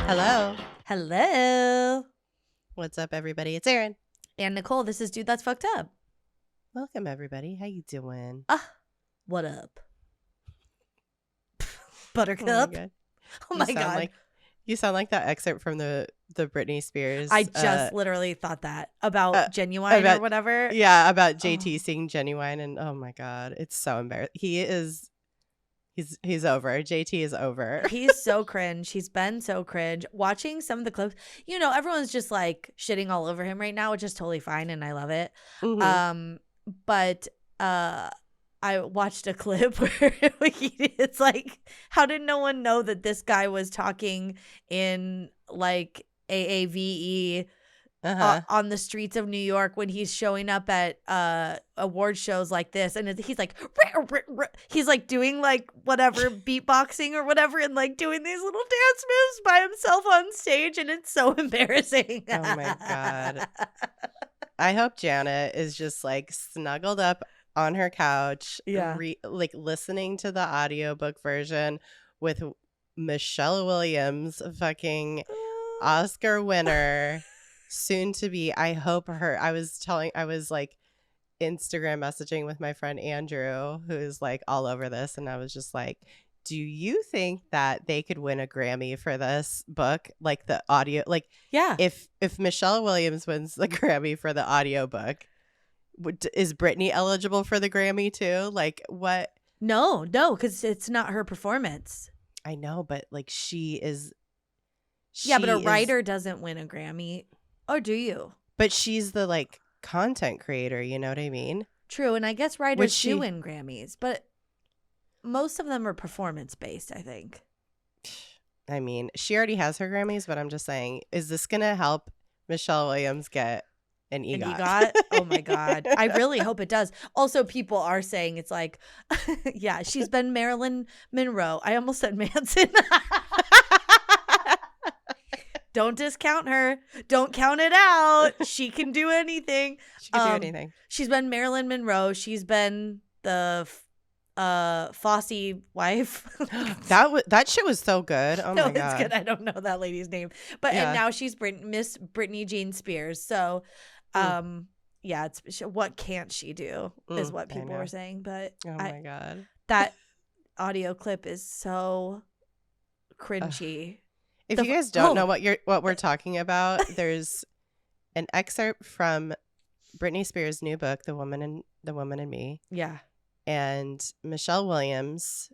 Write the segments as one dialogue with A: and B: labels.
A: Hello.
B: Hello.
A: What's up, everybody? It's Erin.
B: And Nicole, this is Dude That's Fucked Up.
A: Welcome, everybody. How you doing?
B: What up? Buttercup.
A: Oh my God. You sound like that excerpt from the Britney Spears.
B: I just literally thought that about Genuine or whatever.
A: Yeah, about JT singing Genuine, and oh my God, it's so embarrassing. He's over. JT is over.
B: He's so cringe. He's been so cringe. Watching some of the clips, everyone's just like shitting all over him right now, which is totally fine, and I love it.
A: Mm-hmm.
B: But I watched a clip where it's like, how did no one know that this guy was talking in like AAVE on the streets of New York when he's showing up at award shows like this? And he's like, he's like doing like whatever beatboxing or whatever and like doing these little dance moves by himself on stage. And it's so embarrassing.
A: Oh my God. I hope Janet is just like snuggled up on her couch, like listening to the audiobook version with Michelle Williams, fucking Oscar winner, soon to be. I hope her. I was like Instagram messaging with my friend Andrew, who's like all over this, and I was just like, do you think that they could win a Grammy for this book? Like the audio, like,
B: yeah.
A: If Michelle Williams wins the Grammy for the audiobook, is Britney eligible for the Grammy too? Like what?
B: No, because it's not her performance.
A: I know, but like she is.
B: Yeah, but a writer doesn't win a Grammy. Or do you?
A: But she's the like content creator, you know what I mean?
B: True, and I guess writers do win Grammys, but most of them are performance based, I think.
A: I mean, she already has her Grammys, but I'm just saying, is this gonna help Michelle Williams get an EGOT?
B: An EGOT? Oh my God. I really hope it does. Also, people are saying it's like, yeah, she's been Marilyn Monroe. I almost said Manson. Don't discount her. Don't count it out. She can do anything.
A: She can do anything.
B: She's been Marilyn Monroe. She's been the Fosse wife.
A: that shit was so good. Oh my God.
B: No, it's good. I don't know that lady's name. But and now she's Miss Britney Jean Spears. So yeah, it's what can't she do is what people are saying. But
A: oh my God.
B: That audio clip is so cringy.
A: If you guys don't know what we're talking about, there's an excerpt from Britney Spears' new book, The Woman in Me.
B: Yeah.
A: And Michelle Williams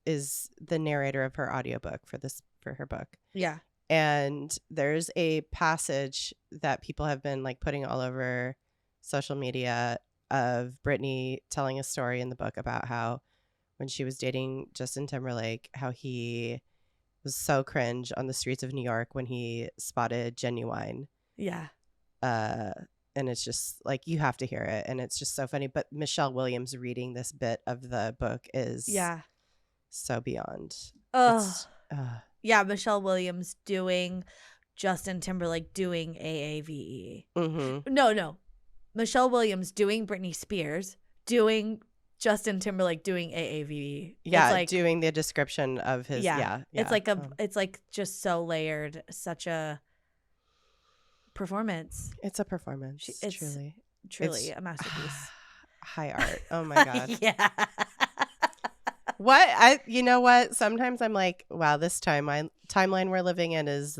A: is the narrator of her audiobook for her book.
B: Yeah.
A: And there's a passage that people have been like putting all over social media of Britney telling a story in the book about how when she was dating Justin Timberlake, how he was so cringe on the streets of New York when he spotted Genuine.
B: Yeah.
A: And it's just like, you have to hear it. And it's just so funny. But Michelle Williams reading this bit of the book is so beyond.
B: Yeah, Michelle Williams doing Justin Timberlake doing AAVE.
A: Mm-hmm.
B: No. Michelle Williams doing Britney Spears doing Justin Timberlake doing AAVE.
A: Yeah,
B: it's like,
A: doing the description of his. Yeah.
B: It's like it's like just so layered. Such a performance.
A: It's a performance. It's
B: truly a masterpiece.
A: High art. Oh my God.
B: Yeah.
A: You know what? Sometimes I'm like, wow, this timeline we're living in is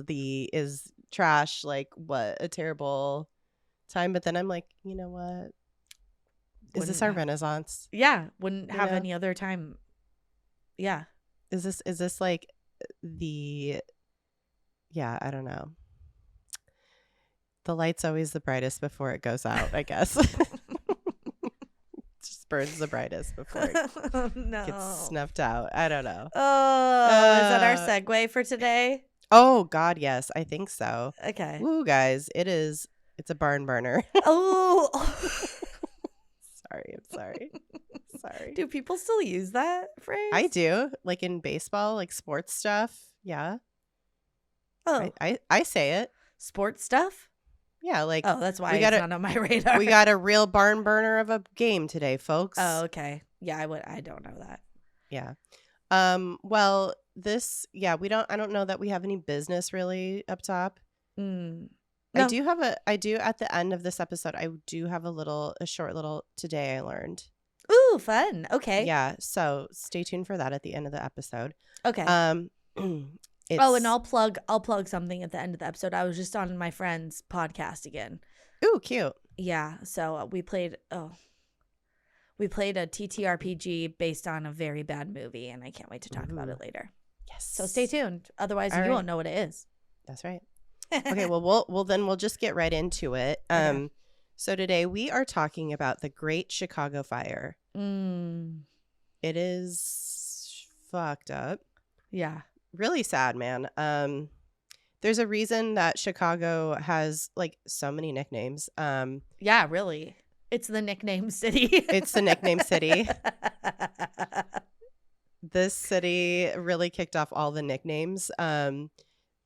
A: trash. Like, what a terrible time. But then I'm like, you know what? Is this our Renaissance?
B: Yeah, wouldn't have any other time. Yeah.
A: Is this like I don't know. The light's always the brightest before it goes out, I guess. Just burns the brightest before it gets snuffed out. I don't know.
B: Oh, is that our segue for today?
A: Oh, God, yes. I think so.
B: Okay.
A: Woo, guys. It's a barn burner.
B: Oh.
A: I'm sorry.
B: Do people still use that phrase?
A: I do. Like in baseball, like sports stuff. Yeah.
B: Oh.
A: I say it.
B: Sports stuff?
A: Yeah, like
B: that's why it's not on my radar.
A: We got a real barn burner of a game today, folks.
B: Oh, okay. Yeah, I don't know that.
A: Yeah. Well, I don't know that we have any business really up top.
B: No.
A: I do at the end of this episode, I do have a short little today I learned.
B: Ooh, fun. Okay.
A: Yeah, so stay tuned for that at the end of the episode.
B: Okay. And I'll plug something at the end of the episode. I was just on my friend's podcast again.
A: Ooh, cute.
B: Yeah, so we played a TTRPG based on a very bad movie, and I can't wait to talk about it later.
A: Yes.
B: So stay tuned. Otherwise, you won't know what it is.
A: That's right. Okay, well, we'll just get right into it. Okay. So today we are talking about the Great Chicago Fire. It is fucked up.
B: Yeah.
A: Really sad, man. There's a reason that Chicago has like so many nicknames.
B: Yeah, really. It's the nickname city.
A: It's the nickname city. This city really kicked off all the nicknames.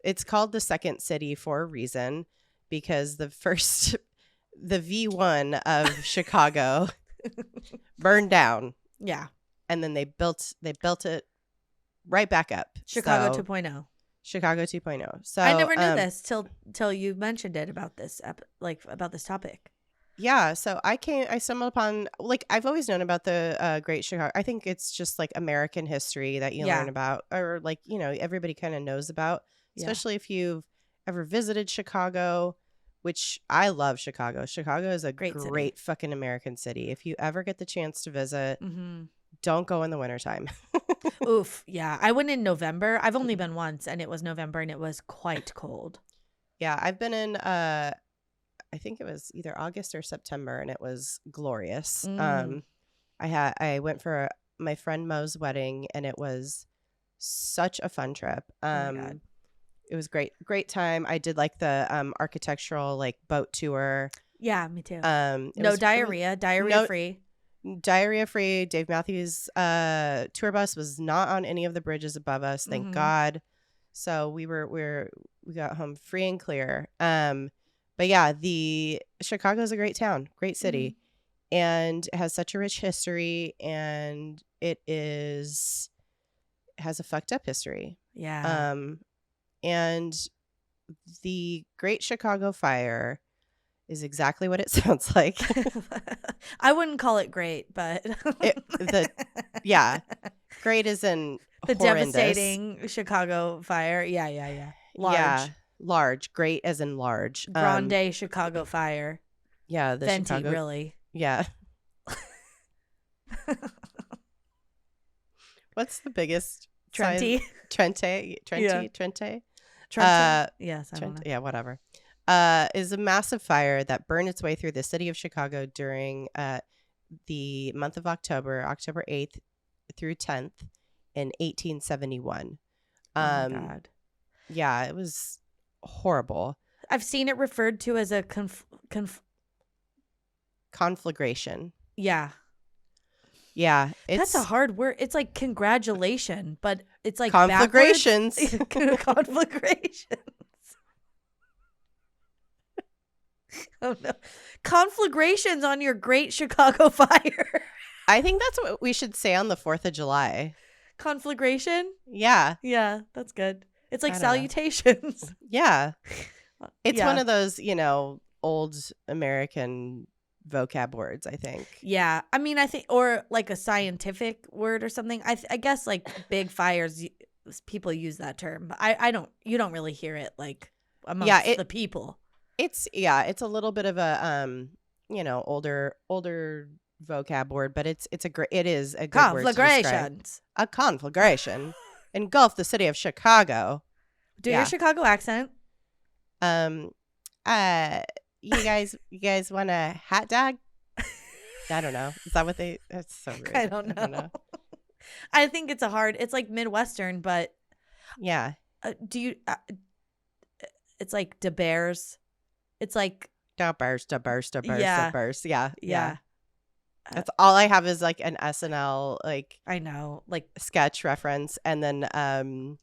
A: It's called the second city for a reason, because the V1 of Chicago burned down.
B: Yeah.
A: And then they built it right back up.
B: Chicago 2.0.
A: Chicago 2.0. So
B: I never knew this till you mentioned it about this about this topic.
A: Yeah, so I stumbled upon, like, I've always known about the Great Chicago. I think it's just like American history that you learn about, or like, everybody kind of knows about, especially if you've ever visited Chicago, which I love Chicago. Chicago is a great fucking American city. If you ever get the chance to visit, don't go in the wintertime.
B: Oof. Yeah. I went in November. I've only been once, and it was November, and it was quite cold.
A: Yeah. I've been in, I think it was either August or September, and it was glorious. I went for my friend Mo's wedding, and it was such a fun trip.
B: Oh my God.
A: It was great time. I did like the architectural like boat tour.
B: Yeah, me too. Diarrhea free.
A: Diarrhea free. Dave Matthews' tour bus was not on any of the bridges above us, thank God. So we got home free and clear. But yeah, Chicago is a great town, great city, and it has such a rich history, and it has a fucked up history.
B: Yeah.
A: And the Great Chicago Fire is exactly what it sounds like.
B: I wouldn't call it great, but
A: great as in
B: the
A: horrendous.
B: Devastating Chicago fire. Yeah. Large.
A: Yeah, large. Great as in large.
B: Grande Chicago Fire.
A: Yeah, the
B: Venti,
A: Chicago.
B: really.
A: Yeah. What's the biggest?
B: Trente.
A: Trente.
B: Yes, I don't know.
A: Yeah, whatever. Is a massive fire that burned its way through the city of Chicago during the month of October 8th through 10th in 1871.
B: Oh my God.
A: Yeah, it was horrible.
B: I've seen it referred to as a
A: conflagration.
B: Yeah.
A: Yeah,
B: that's a hard word. It's like congratulation, but it's like
A: conflagrations.
B: Conflagrations. Oh no, conflagrations on your Great Chicago Fire.
A: I think that's what we should say on the 4th of July.
B: Conflagration.
A: Yeah,
B: that's good. It's like salutations.
A: Yeah, it's one of those old American vocab words, I think.
B: Yeah, I mean, I think, or like a scientific word or something. I guess like big fires, people use that term, but you don't really hear it like amongst the people.
A: It's a little bit of a older vocab word, but it is a good word to describe. A conflagration engulfed the city of Chicago.
B: Do your Chicago accent.
A: You guys want a hot dog? I don't know. Is that what that's so rude.
B: I don't know. I think it's it's like Midwestern, but
A: yeah.
B: Do you, it's like da bears. It's like
A: da bears. Yeah. That's all I have is like an SNL, like,
B: I know, like
A: sketch reference. And then,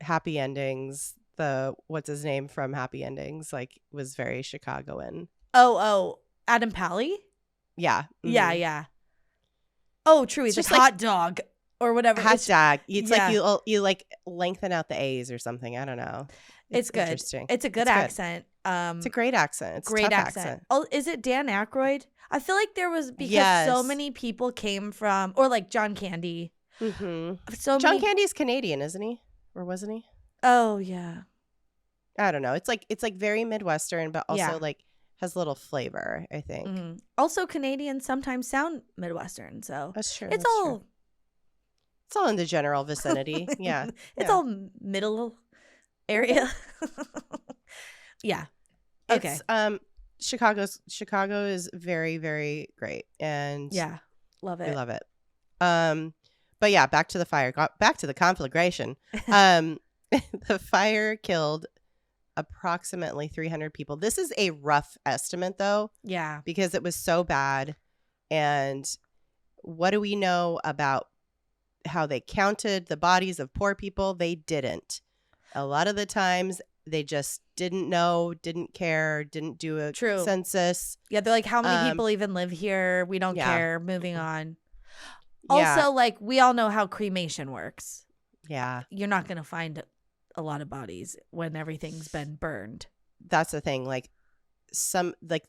A: Happy Endings. What's his name from Happy Endings, like, was very Chicagoan.
B: Oh, Adam Pally?
A: Yeah.
B: Mm-hmm. Yeah. Oh, true. He's just like hot dog. or whatever.
A: Hashtag. It's like you like lengthen out the A's or something. I don't know.
B: It's good.
A: Interesting.
B: It's a good accent.
A: It's a great accent. It's
B: great
A: a tough
B: accent. Oh, is it Dan Aykroyd? I feel like there was, because so many people came from, or like John Candy.
A: Mm-hmm. John Candy's Canadian, isn't he? Or wasn't he?
B: Oh yeah.
A: I don't know. It's like very Midwestern, but also like has a little flavor, I think.
B: Mm-hmm. Also, Canadians sometimes sound Midwestern, so
A: that's true.
B: It's all
A: in the general vicinity. Yeah,
B: it's all middle area. Yeah. Okay.
A: Chicago is very, very great, and
B: love it.
A: We love it. But yeah, back to the fire. Back to the conflagration. The fire killed approximately 300 people. This is a rough estimate, though.
B: Yeah.
A: Because it was so bad. And what do we know about how they counted the bodies of poor people? They didn't. A lot of the times, they just didn't know, didn't care, didn't do a census.
B: Yeah, they're like, how many people even live here? We don't care. Moving on. Also, like, we all know how cremation works.
A: Yeah.
B: You're not going to find a lot of bodies when everything's been burned.
A: That's the thing. Like,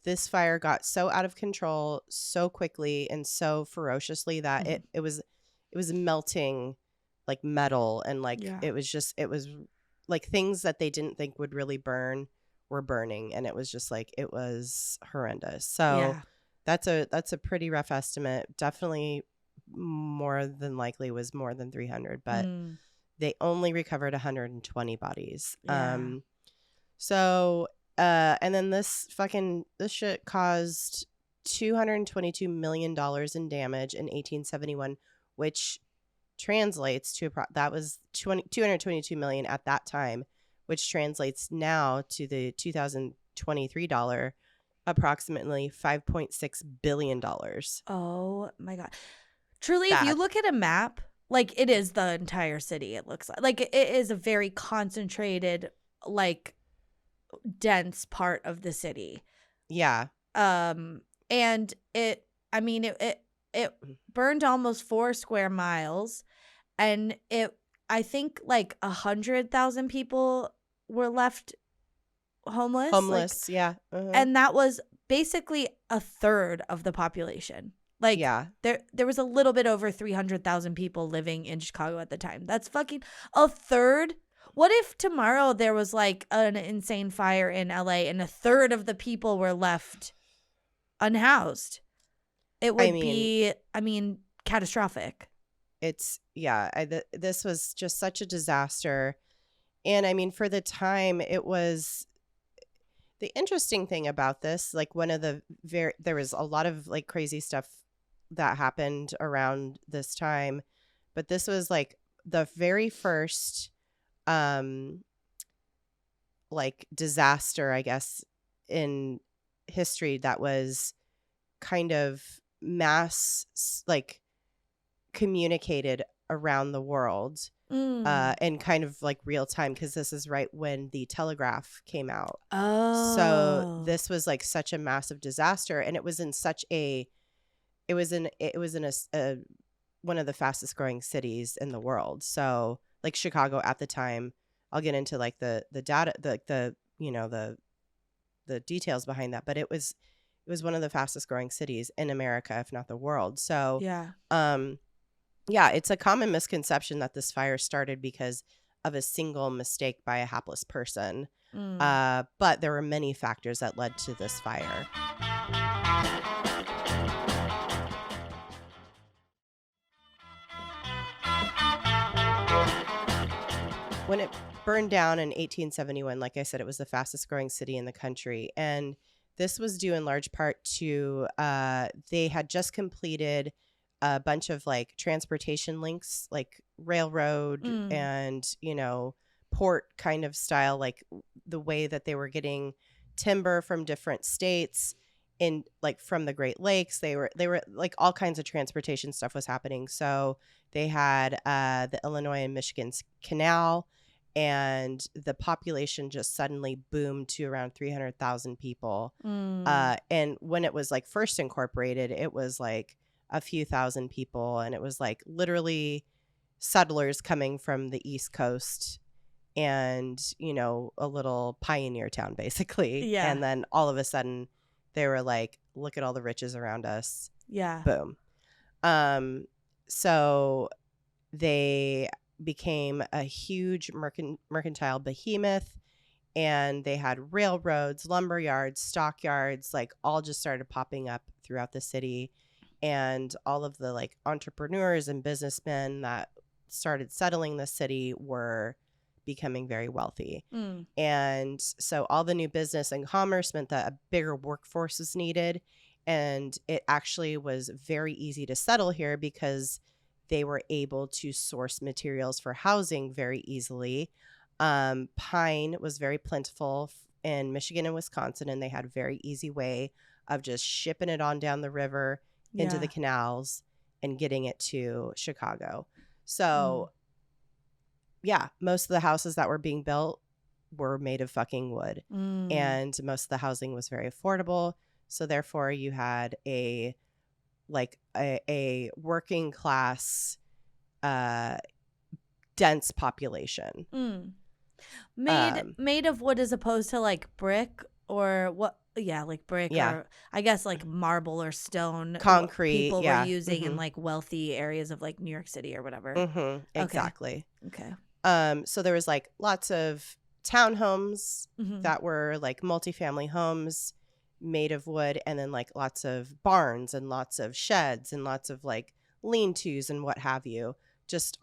A: this fire got so out of control so quickly and so ferociously that it was melting like metal, and like it was like things that they didn't think would really burn were burning, and it was just like it was horrendous. So that's a pretty rough estimate. Definitely more than likely was more than 300, but they only recovered 120 bodies. So and then this shit caused $222 million in damage in 1871, which translates to that was 222 million at that time, which translates now to the 2023 dollar approximately $5.6 billion.
B: Oh my God. Truly, if you look at a map, like, it is the entire city, it looks like it is a very concentrated, like, dense part of the city.
A: Yeah.
B: And it burned almost 4 square miles, and I think like 100,000 people were left homeless.
A: Yeah.
B: And that was basically a third of the population. Like, there was a little bit over 300,000 people living in Chicago at the time. That's fucking a third. What if tomorrow there was like an insane fire in LA and a third of the people were left unhoused? It would be catastrophic.
A: It's this was just such a disaster. And I mean, for the time, it was the interesting thing about this, like there was a lot of like crazy stuff that happened around this time, but this was like the very first like disaster, I guess, in history that was kind of mass like communicated around the world and kind of like real time, because this is right when the telegraph came out. So this was like such a massive disaster, and it was in a one of the fastest growing cities in the world. So like Chicago at the time, I'll get into like the data, the details behind that, but it was one of the fastest growing cities in America, if not the world. So it's a common misconception that this fire started because of a single mistake by a hapless person. But there were many factors that led to this fire. When it burned down in 1871, like I said, it was the fastest growing city in the country. And this was due in large part to they had just completed a bunch of like transportation links, like railroad and, port kind of style, like the way that they were getting timber from different states in like from the Great Lakes. They were like all kinds of transportation stuff was happening. So they had the Illinois and Michigan Canal, and the population just suddenly boomed to around 300,000 people. And when it was like first incorporated, it was like a few thousand people, and it was like literally settlers coming from the East Coast and, you know, a little pioneer town basically.
B: Yeah.
A: And then all of a sudden they were like, look at all the riches around us.
B: Yeah.
A: Boom. So they became a huge mercantile behemoth, and they had railroads, lumber yards, stockyards, like all just started popping up throughout the city. And all of the like entrepreneurs and businessmen that started settling the city were becoming very wealthy. And so all the new business and commerce meant that a bigger workforce was needed. And it actually was very easy to settle here because they were able to source materials for housing very easily. Pine was very plentiful in Michigan and Wisconsin, and they had a very easy way of just shipping it on down the river into the canals and getting it to Chicago. So, yeah, most of the houses that were being built were made of fucking wood. And most of the housing was very affordable. So therefore you had a working class dense population.
B: Made of wood as opposed to like brick or what? Yeah, like brick or I guess like marble or stone.
A: Concrete.
B: People were using in like wealthy areas of like New York City or whatever.
A: Exactly.
B: Okay.
A: So there was like lots of townhomes that were like multifamily homes made of wood, and then like lots of barns and lots of sheds and lots of like lean-tos and what have you, just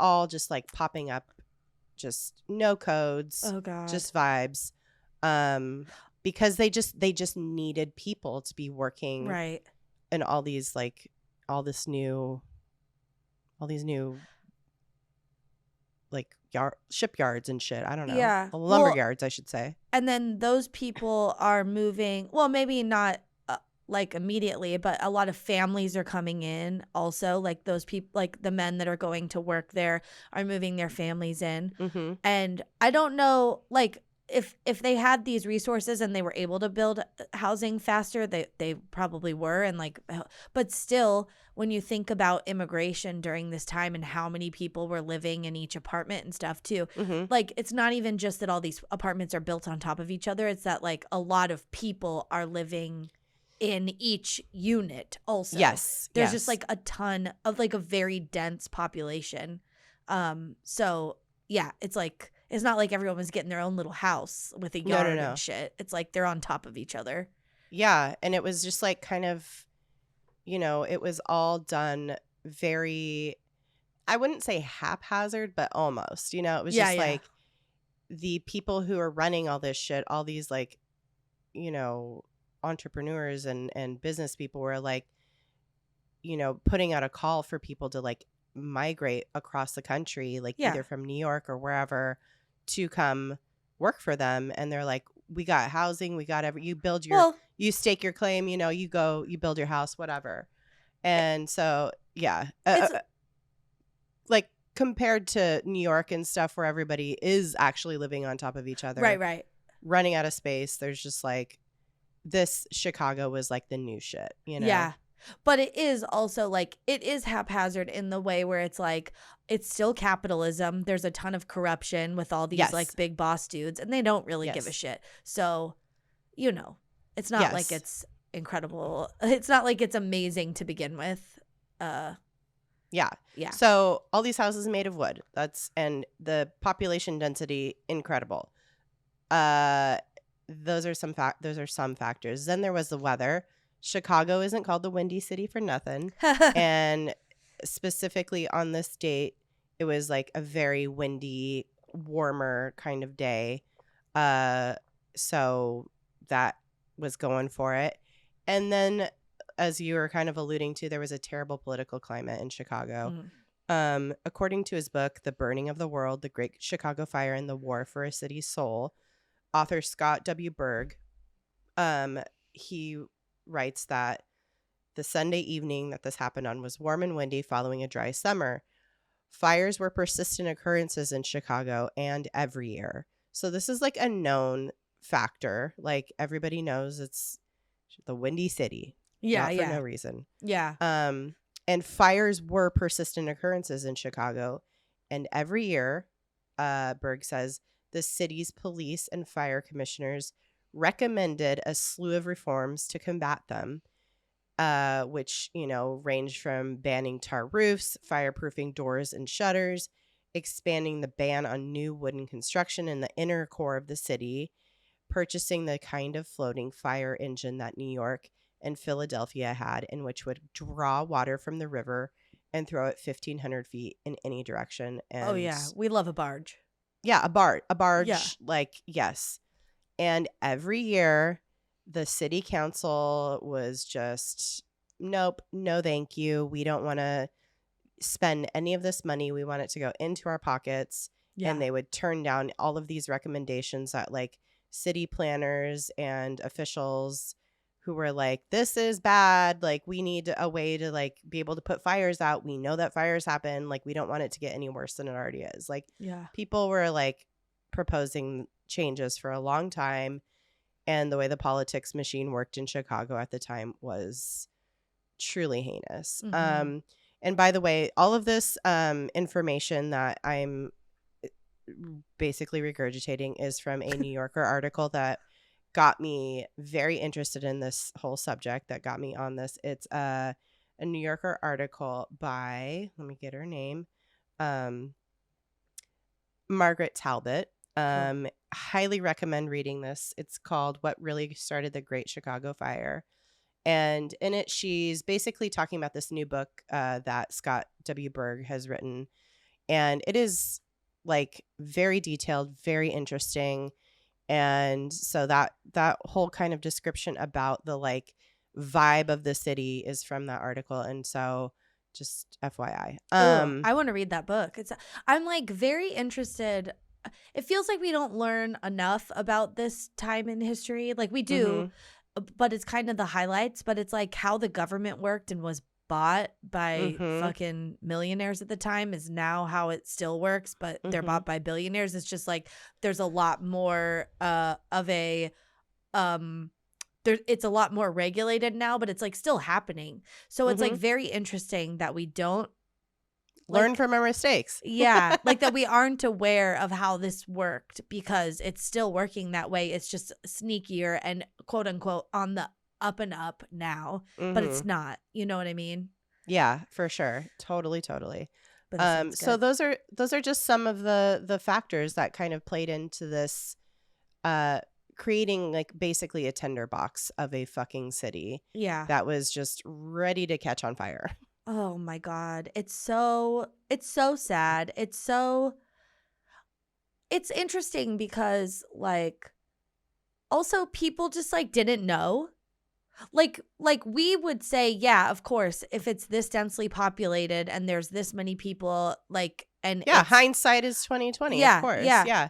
A: like popping up, just no codes, just vibes, because they just needed people to be working
B: right
A: in all these new like shipyards and shit. I don't know.
B: Yeah.
A: Lumber yards, I should say.
B: And then those people are moving. Well, maybe not like immediately, but a lot of families are coming in also. Like those people, like the men that are going to work there are moving their families in. And I don't know, like if they had these resources and they were able to build housing faster, they probably were. And like, but still, when you think about immigration during this time and how many people were living in each apartment and stuff too, like it's not even just that all these apartments are built on top of each other. It's that like a lot of people are living in each unit also.
A: Yes.
B: There's just like a ton of like a very dense population. So yeah, it's like, it's not like everyone was getting their own little house with a yard and shit. It's like they're on top of each other.
A: Yeah. And it was just like kind of, you know, it was all done very, I wouldn't say haphazard, but almost, you know, it was just like the people who are running all this shit, all these like, you know, entrepreneurs and business people were like, you know, putting out a call for people to like migrate across the country, like either from New York or wherever, to come work for them. And they're like, we got housing, we got you build your, you stake your claim, you know, you go, you build your house, whatever. And so, like compared to New York and stuff where everybody is actually living on top of each other.
B: Right.
A: Running out of space. There's just like, this Chicago was like the new shit, you know?
B: Yeah. But it is also like, it is haphazard in the way where it's like, it's still capitalism. There's a ton of corruption with all these like big boss dudes, and they don't really give a shit. So, you know, it's not like it's incredible. It's not like it's amazing to begin with.
A: Yeah. So all these houses made of wood. And the population density, incredible. Those are some factors. Then there was the weather. Chicago isn't called the Windy City for nothing. And specifically on this date, it was like a very windy, warmer kind of day. So that was going for it. And then, as you were kind of alluding to, there was a terrible political climate in Chicago. According to his book, The Burning of the World, The Great Chicago Fire and the War for a City's Soul, author Scott W. Berg, he writes that the Sunday evening that this happened on was warm and windy following a dry summer. Fires were persistent occurrences in Chicago and every year. So this is like a known factor. Like everybody knows it's the Windy City. Not for no reason.
B: Yeah.
A: And fires were persistent occurrences in Chicago. And every year, Berg says, the city's police and fire commissioners recommended a slew of reforms to combat them, which, range from banning tar roofs, fireproofing doors and shutters, expanding the ban on new wooden construction in the inner core of the city, purchasing the kind of floating fire engine that New York and Philadelphia had, in which would draw water from the river and throw it 1,500 feet in any direction. And
B: oh yeah, we love a barge.
A: Yeah, a barge,
B: Yeah.
A: Yes. And every year, the city council was just, nope, no thank you. We don't want to spend any of this money. We want it to go into our pockets.
B: Yeah.
A: And they would turn down all of these recommendations that city planners and officials who were like, this is bad. We need a way to be able to put fires out. We know that fires happen. We don't want it to get any worse than it already is. People were proposing changes for a long time. And the way the politics machine worked in Chicago at the time was truly heinous.
B: Mm-hmm.
A: And by the way, all of this information that I'm basically regurgitating is from a New Yorker article that got me very interested in this whole subject, that got me on this. It's a New Yorker article by, let me get her name, Margaret Talbot.
B: Cool.
A: Highly recommend reading this. It's called What Really Started the Great Chicago Fire. And in it, she's basically talking about this new book that Scott W. Berg has written. And it is very detailed, very interesting. And so that whole kind of description about the vibe of the city is from that article. And so just FYI.
B: I want to read that book. I'm very interested. It feels like we don't learn enough about this time in history. We do, but it's kind of the highlights, but it's how the government worked and was bought by fucking millionaires at the time is now how it still works, but they're bought by billionaires. It's just there's a lot more of a it's a lot more regulated now, but it's still happening. So it's very interesting that we don't
A: learn from our mistakes.
B: Yeah, that we aren't aware of how this worked because it's still working that way. It's just sneakier and quote unquote on the up and up now, but it's not. You know what I mean?
A: Yeah, for sure. Totally.
B: But
A: so those are just some of the factors that kind of played into this creating basically a tinderbox of a fucking city.
B: Yeah.
A: That was just ready to catch on fire.
B: Oh my God. It's so sad. It's interesting because also people just didn't know. We would say, yeah, of course, if it's this densely populated and there's this many people, and
A: yeah, hindsight is 2020.
B: Yeah,
A: of course,
B: yeah.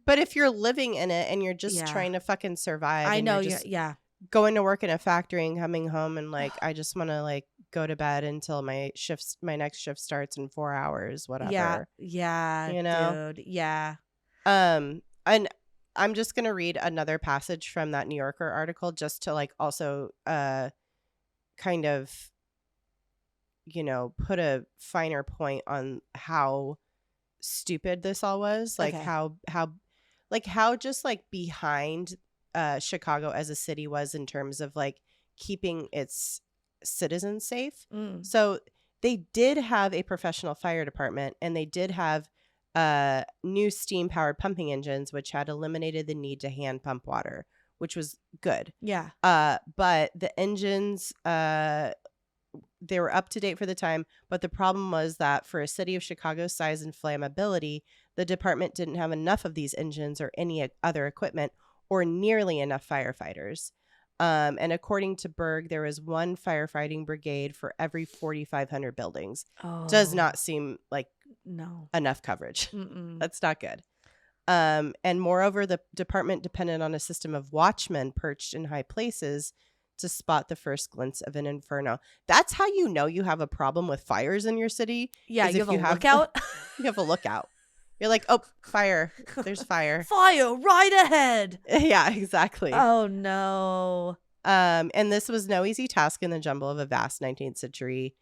A: But if you're living in it and you're just trying to fucking survive,
B: I know,
A: you're going to work in a factory and coming home and I just want to go to bed until my next shift starts in 4 hours, whatever.
B: Yeah, dude, yeah.
A: And I'm just going to read another passage from that New Yorker article just to also kind of, put a finer point on how stupid this all was.
B: Okay.
A: How just behind Chicago as a city was in terms of keeping its citizens safe. So they did have a professional fire department and they did have new steam-powered pumping engines, which had eliminated the need to hand pump water, which was good.
B: Yeah.
A: But the engines, they were up to date for the time. But the problem was that for a city of Chicago's size and flammability, the department didn't have enough of these engines or any other equipment or nearly enough firefighters. And according to Berg, there was one firefighting brigade for every 4,500 buildings.
B: Oh.
A: Does not seem like enough coverage. That's not good. And moreover, the department depended on a system of watchmen perched in high places to spot the first glimpse of an inferno. That's how you know you have a problem with fires in your city.
B: Yeah, you have a lookout.
A: You have a lookout. You're like, oh, fire. There's fire.
B: Fire right ahead.
A: Yeah, exactly.
B: Oh, no.
A: And this was no easy task in the jumble of a vast 19th century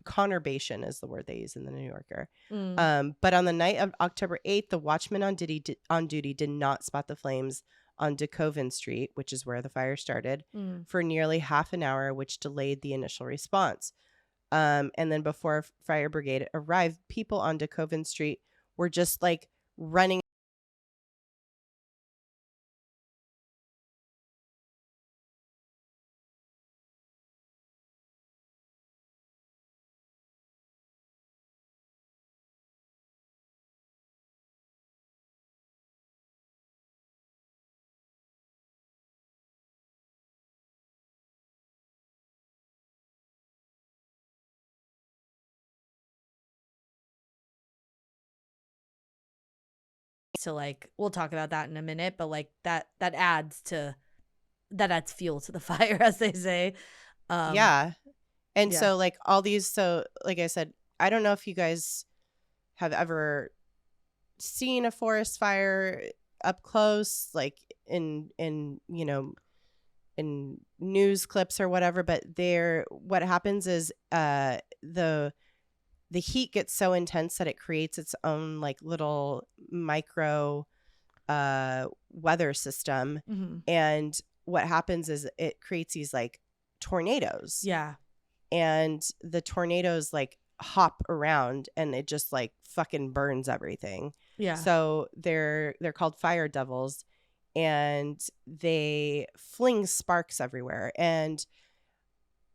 A: conurbation is the word they use in the New Yorker.
B: Mm.
A: But on the night of October 8th, the watchman on duty did not spot the flames on DeKoven Street, which is where the fire started, for nearly half an hour, which delayed the initial response. And then before fire brigade arrived, people on DeKoven Street were just like running.
B: So like we'll talk about that in a minute, but like that adds fuel to the fire, as they say.
A: Yeah. And so like all these, so like I said, I don't know if you guys have ever seen a forest fire up close, like in you know, in news clips or whatever, but what happens is the heat gets so intense that it creates its own like little micro weather system. And what happens is it creates these like tornadoes.
B: Yeah.
A: And the tornadoes like hop around and it just like fucking burns everything.
B: Yeah.
A: So they're called fire devils, and they fling sparks everywhere, and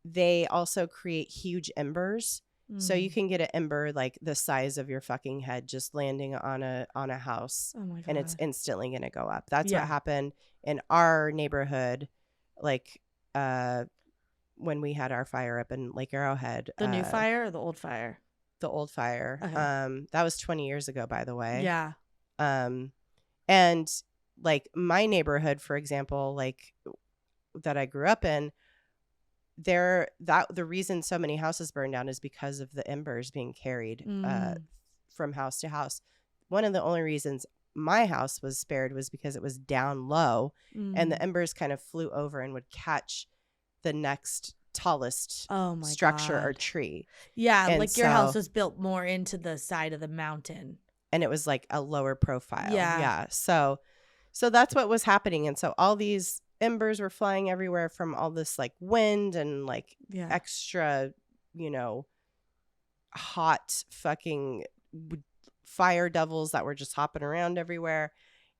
A: they also create huge embers. So you can get an ember like the size of your fucking head just landing on a house.
B: Oh my God.
A: And it's instantly going to go up. That's what happened in our neighborhood, like when we had our fire up in Lake Arrowhead.
B: The new fire or the old fire?
A: The old fire.
B: Okay.
A: That was 20 years ago, by the way.
B: Yeah.
A: And like my neighborhood, for example, like that I grew up in, the reason so many houses burned down is because of the embers being carried from house to house. One of the only reasons my house was spared was because it was down low, and the embers kind of flew over and would catch the next tallest structure or tree.
B: Yeah, and like your house was built more into the side of the mountain,
A: and it was like a lower profile. Yeah. So that's what was happening, and so all these embers were flying everywhere from all this like wind and like extra, hot fucking fire devils that were just hopping around everywhere.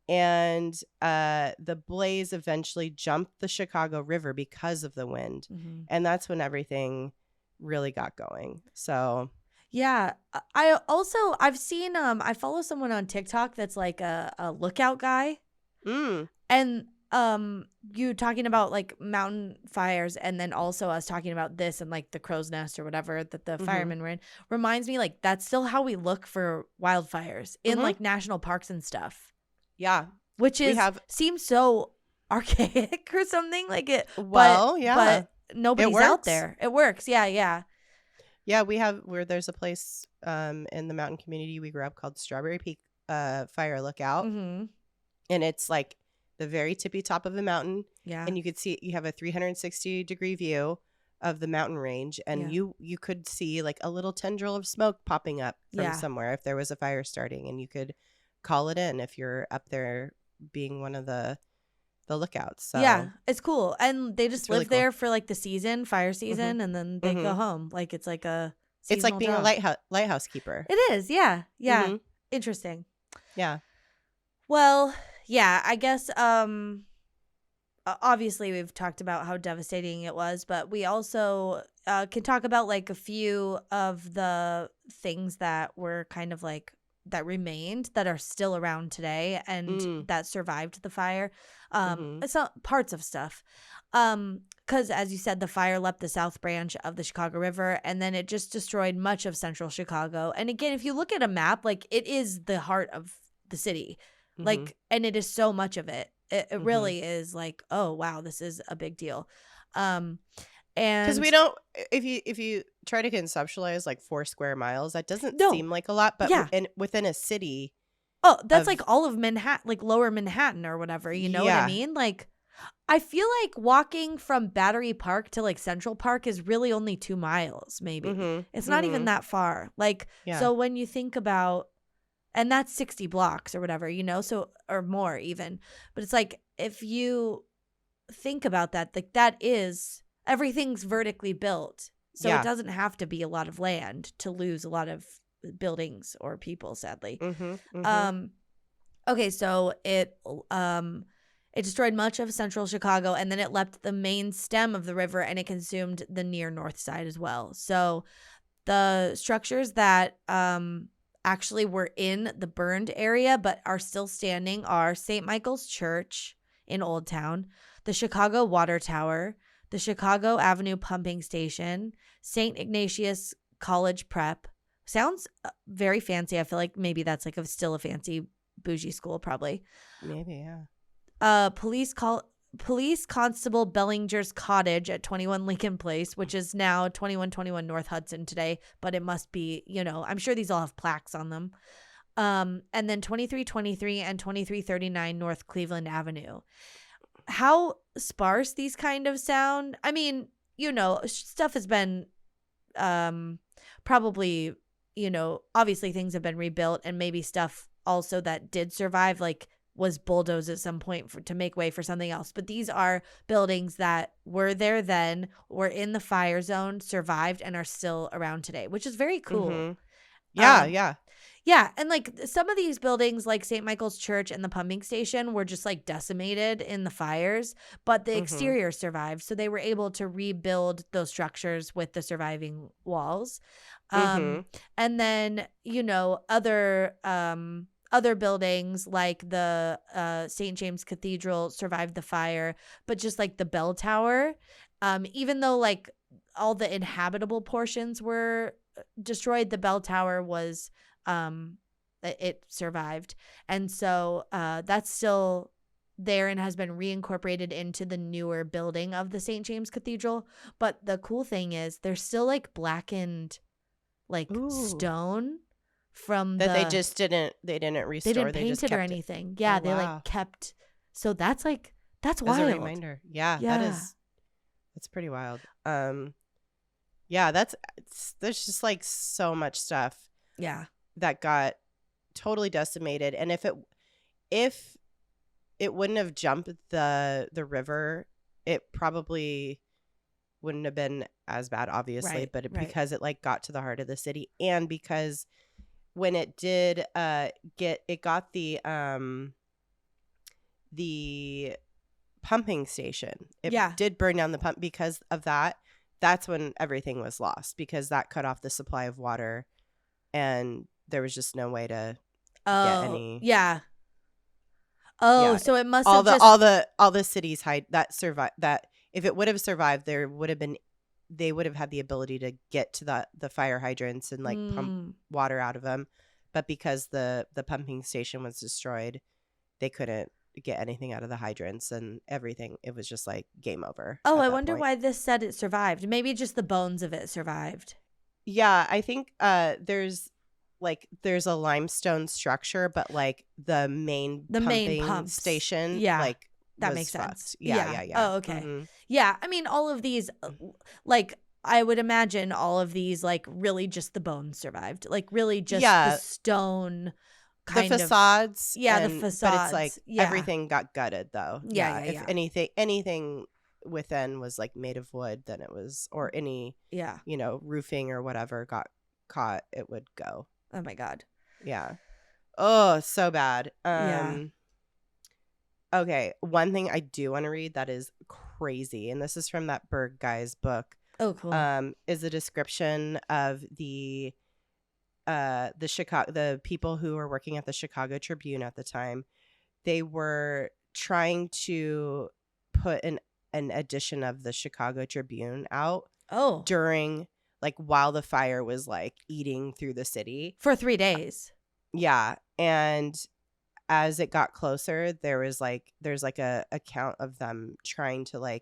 A: And the blaze eventually jumped the Chicago River because of the wind. And that's when everything really got going. So
B: yeah, I've seen I follow someone on TikTok that's like a lookout guy. And you talking about like mountain fires, and then also us talking about this and like the crow's nest or whatever that the firemen were in, reminds me like that's still how we look for wildfires in like national parks and stuff.
A: Yeah,
B: which seems so archaic or something like it.
A: Well,
B: but nobody's out there. It works. Yeah.
A: We have where there's a place in the mountain community we grew up called Strawberry Peak Fire Lookout, and it's like the very tippy top of the mountain. Yeah. And you could see, you have a 360-degree view of the mountain range, and you could see like a little tendril of smoke popping up from somewhere if there was a fire starting, and you could call it in if you're up there being one of the lookouts. So
B: yeah, it's cool. And they just live there for like the fire season, and then they go home. Like it's like a
A: it's like being a lighthouse keeper.
B: It is. Yeah. Interesting.
A: Yeah.
B: Well, yeah, I guess obviously we've talked about how devastating it was, but we also can talk about like a few of the things that were kind of like that remained that are still around today and that survived the fire. It's not parts of stuff. Because as you said, the fire leapt the south branch of the Chicago River, and then it just destroyed much of central Chicago. And again, if you look at a map, like it is the heart of the city. Like, and it is so much of it. It really is like, oh wow, this is a big deal. And
A: because we don't, if you try to conceptualize like 4 square miles, that doesn't seem like a lot, but within a city,
B: that's like all of Manhattan, like lower Manhattan or whatever. You know what I mean? Like, I feel like walking from Battery Park to like Central Park is really only 2 miles, maybe. It's not even that far. Like, so when you think about, and that's 60 blocks or whatever, so, or more even. But it's like, if you think about that, like that is, everything's vertically built. So it doesn't have to be a lot of land to lose a lot of buildings or people, sadly. Okay, so it destroyed much of central Chicago, and then it left the main stem of the river, and it consumed the near north side as well. So the structures that actually were in the burned area but are still standing are St. Michael's Church in Old Town, the Chicago Water Tower, the Chicago Avenue Pumping Station, St. Ignatius College Prep. Sounds very fancy. I feel like maybe that's like still a fancy bougie school, probably.
A: Maybe, yeah.
B: Police Constable Bellinger's Cottage at 21 Lincoln Place, which is now 2121 North Hudson today, but it must be, I'm sure these all have plaques on them. And then 2323 and 2339 North Cleveland Avenue. How sparse these kind of sound. I mean, stuff has been probably, obviously things have been rebuilt, and maybe stuff also that did survive, like was bulldozed at some point to make way for something else. But these are buildings that were there then, were in the fire zone, survived, and are still around today, which is very cool.
A: Yeah.
B: Yeah, and like some of these buildings, like St. Michael's Church and the pumping station, were just like decimated in the fires, but the exterior survived. So they were able to rebuild those structures with the surviving walls. And then, other buildings like the St. James Cathedral survived the fire, but just like the bell tower, even though like all the inhabitable portions were destroyed, the bell tower was it survived. And so that's still there and has been reincorporated into the newer building of the St. James Cathedral. But the cool thing is there's still like blackened like stone from
A: that they didn't restore.
B: They didn't paint it or anything. Yeah,
A: oh,
B: they like kept. So that's wild. As
A: a reminder. Yeah, that's pretty wild. Yeah, there's just like so much stuff.
B: Yeah.
A: That got totally decimated, and if it wouldn't have jumped the river, it probably wouldn't have been as bad, obviously. But because it like got to the heart of the city, and because when it did got the pumping station, it did burn down the pump. Because of that, that's when everything was lost, because that cut off the supply of water, and there was just no way to get any.
B: Yeah. Oh, so it must
A: all
B: have
A: all the cities that survived. That if it would have survived, they would have had the ability to get to the fire hydrants and like pump water out of them. But because the pumping station was destroyed, they couldn't get anything out of the hydrants and everything. It was just like game over.
B: Oh, I wonder why this said it survived. Maybe just the bones of it survived.
A: Yeah, I think there's a limestone structure, but like the main pumping station, like
B: that makes sense.
A: Fucked. Yeah.
B: Oh, okay. Yeah, I mean, all of these, like I would imagine all of these, like really just the bones survived, like really just the stone.
A: The facades.
B: The facades.
A: But it's like everything got gutted though. If anything within was like made of wood, then it was, or any roofing or whatever got caught, it would go.
B: Oh my God.
A: Yeah. Oh, so bad. Okay, one thing I do want to read that is crazy, and this is from that Berg guy's book.
B: Oh, cool.
A: Is a description of the people who were working at the Chicago Tribune at the time. They were trying to put an edition of the Chicago Tribune out.
B: Oh.
A: During while the fire was like eating through the city
B: for 3 days.
A: Yeah, and as it got closer, there's a account of them trying to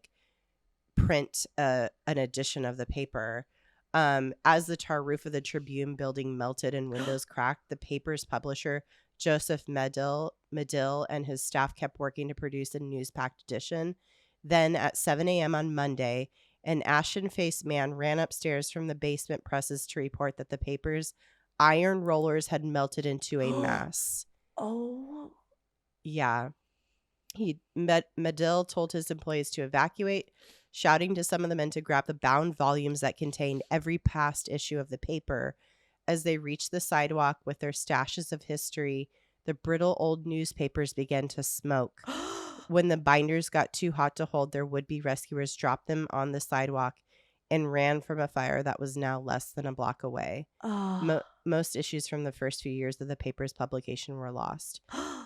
A: print an edition of the paper. As the tar roof of the Tribune building melted and windows cracked, the paper's publisher, Joseph Medill, and his staff kept working to produce a news-packed edition. Then at 7 a.m. on Monday, an ashen-faced man ran upstairs from the basement presses to report that the paper's iron rollers had melted into a mass.
B: Oh.
A: Yeah. Medill told his employees to evacuate, shouting to some of the men to grab the bound volumes that contained every past issue of the paper. As they reached the sidewalk with their stashes of history, the brittle old newspapers began to smoke. When the binders got too hot to hold, their would-be rescuers dropped them on the sidewalk and ran from a fire that was now less than a block away. Most issues from the first few years of the paper's publication were lost.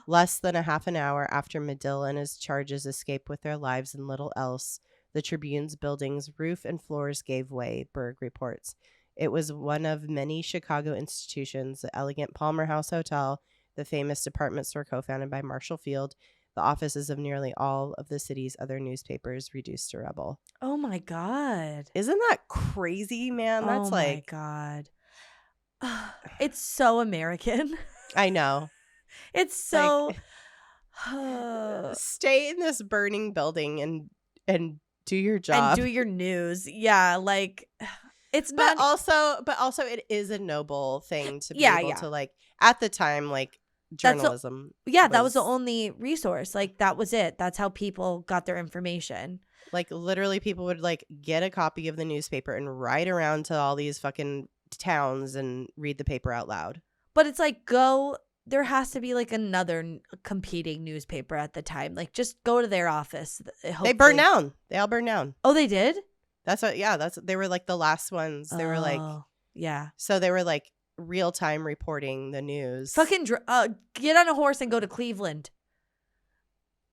A: Less than a half an hour after Medill and his charges escaped with their lives and little else, the Tribune's building's roof and floors gave way, Berg reports. It was one of many Chicago institutions, the elegant Palmer House Hotel, the famous department store co-founded by Marshall Field, the offices of nearly all of the city's other newspapers reduced to rubble.
B: Oh my God.
A: Isn't that crazy, man? That's
B: oh my God. It's so American.
A: I know.
B: It's so
A: stay in this burning building and do your job.
B: And do your news. Yeah, like it's
A: but
B: not
A: also it is a noble thing to be
B: Yeah,
A: able
B: yeah.
A: to, like, at the time, like, journalism.
B: That was the only resource. Like, that was it. That's how people got their information.
A: Like, literally people would, like, get a copy of the newspaper and ride around to all these fucking towns and read the paper out loud.
B: But it's like, there has to be like another competing newspaper at the time. Like, just go to their office.
A: They burned down. They all burned down.
B: Oh, they did?
A: That's what, yeah, they were like the last ones. They were like,
B: yeah.
A: So they were like real time reporting the news.
B: Fucking get on a horse and go to Cleveland.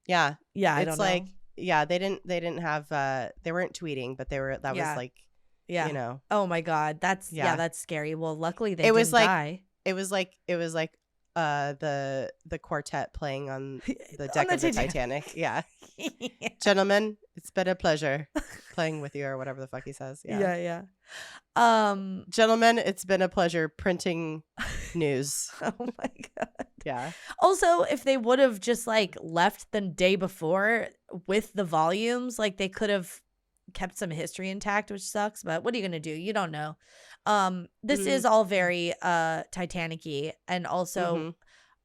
A: Yeah.
B: Yeah. I
A: it's
B: don't
A: like,
B: know.
A: yeah, they didn't have, they weren't tweeting, but was like, you know.
B: Oh my God. That's scary. Well, luckily they didn't die.
A: It was like the quartet playing on the deck of the Titanic. Yeah. Yeah. Gentlemen, it's been a pleasure playing with you, or whatever the fuck he says.
B: Yeah.
A: Gentlemen, it's been a pleasure printing news.
B: Oh my God.
A: Yeah.
B: Also, if they would have just like left the day before with the volumes, like they could have kept some history intact, which sucks, but what are you gonna do? You don't know. This is all very Titanic-y, and also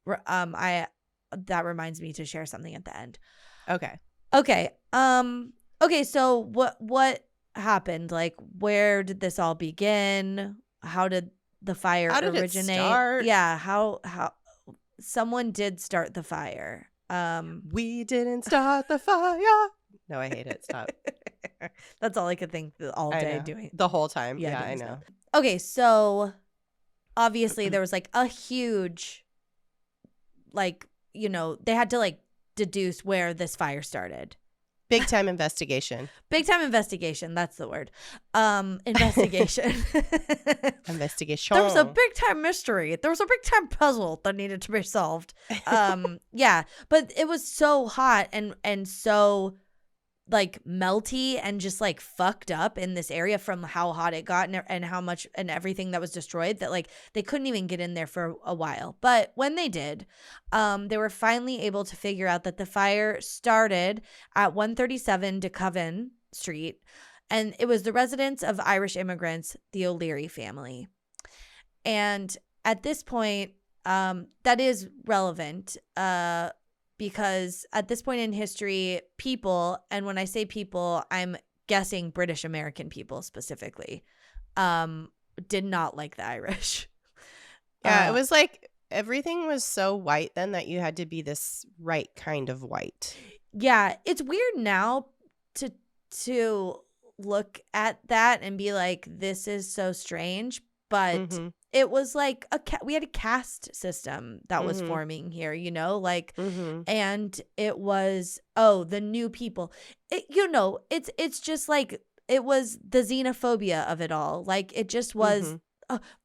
B: that reminds me to share something at the end. Okay. So what happened? Like, where did this all begin? How did the fire originate?
A: It start?
B: Yeah, how someone did start the fire.
A: We didn't start the fire. No, I hate it. Stop.
B: That's all I could think all day doing.
A: The whole time. Yeah, I know.
B: Okay, so obviously there was like a huge, like, you know, they had to like deduce where this fire started.
A: Big time investigation.
B: Big time investigation. That's the word. Investigation.
A: Investigation.
B: There was a big time mystery. There was a big time puzzle that needed to be solved. Yeah, but it was so hot and so like melty and just like fucked up in this area from how hot it got and how much and everything that was destroyed that like they couldn't even get in there for a while. But when they did, they were finally able to figure out that the fire started at 137 DeCoven Street, and it was the residence of Irish immigrants, the O'Leary family. And at this point, that is relevant, because at this point in history, people, and when I say people, I'm guessing British American people specifically, did not like the Irish.
A: Yeah, it was like everything was so white then that you had to be this right kind of white.
B: Yeah, it's weird now to look at that and be like, this is so strange, but it was like we had a caste system that was forming here, you know, like, and it was, the new people, it's just like, it was the xenophobia of it all. Like, it just was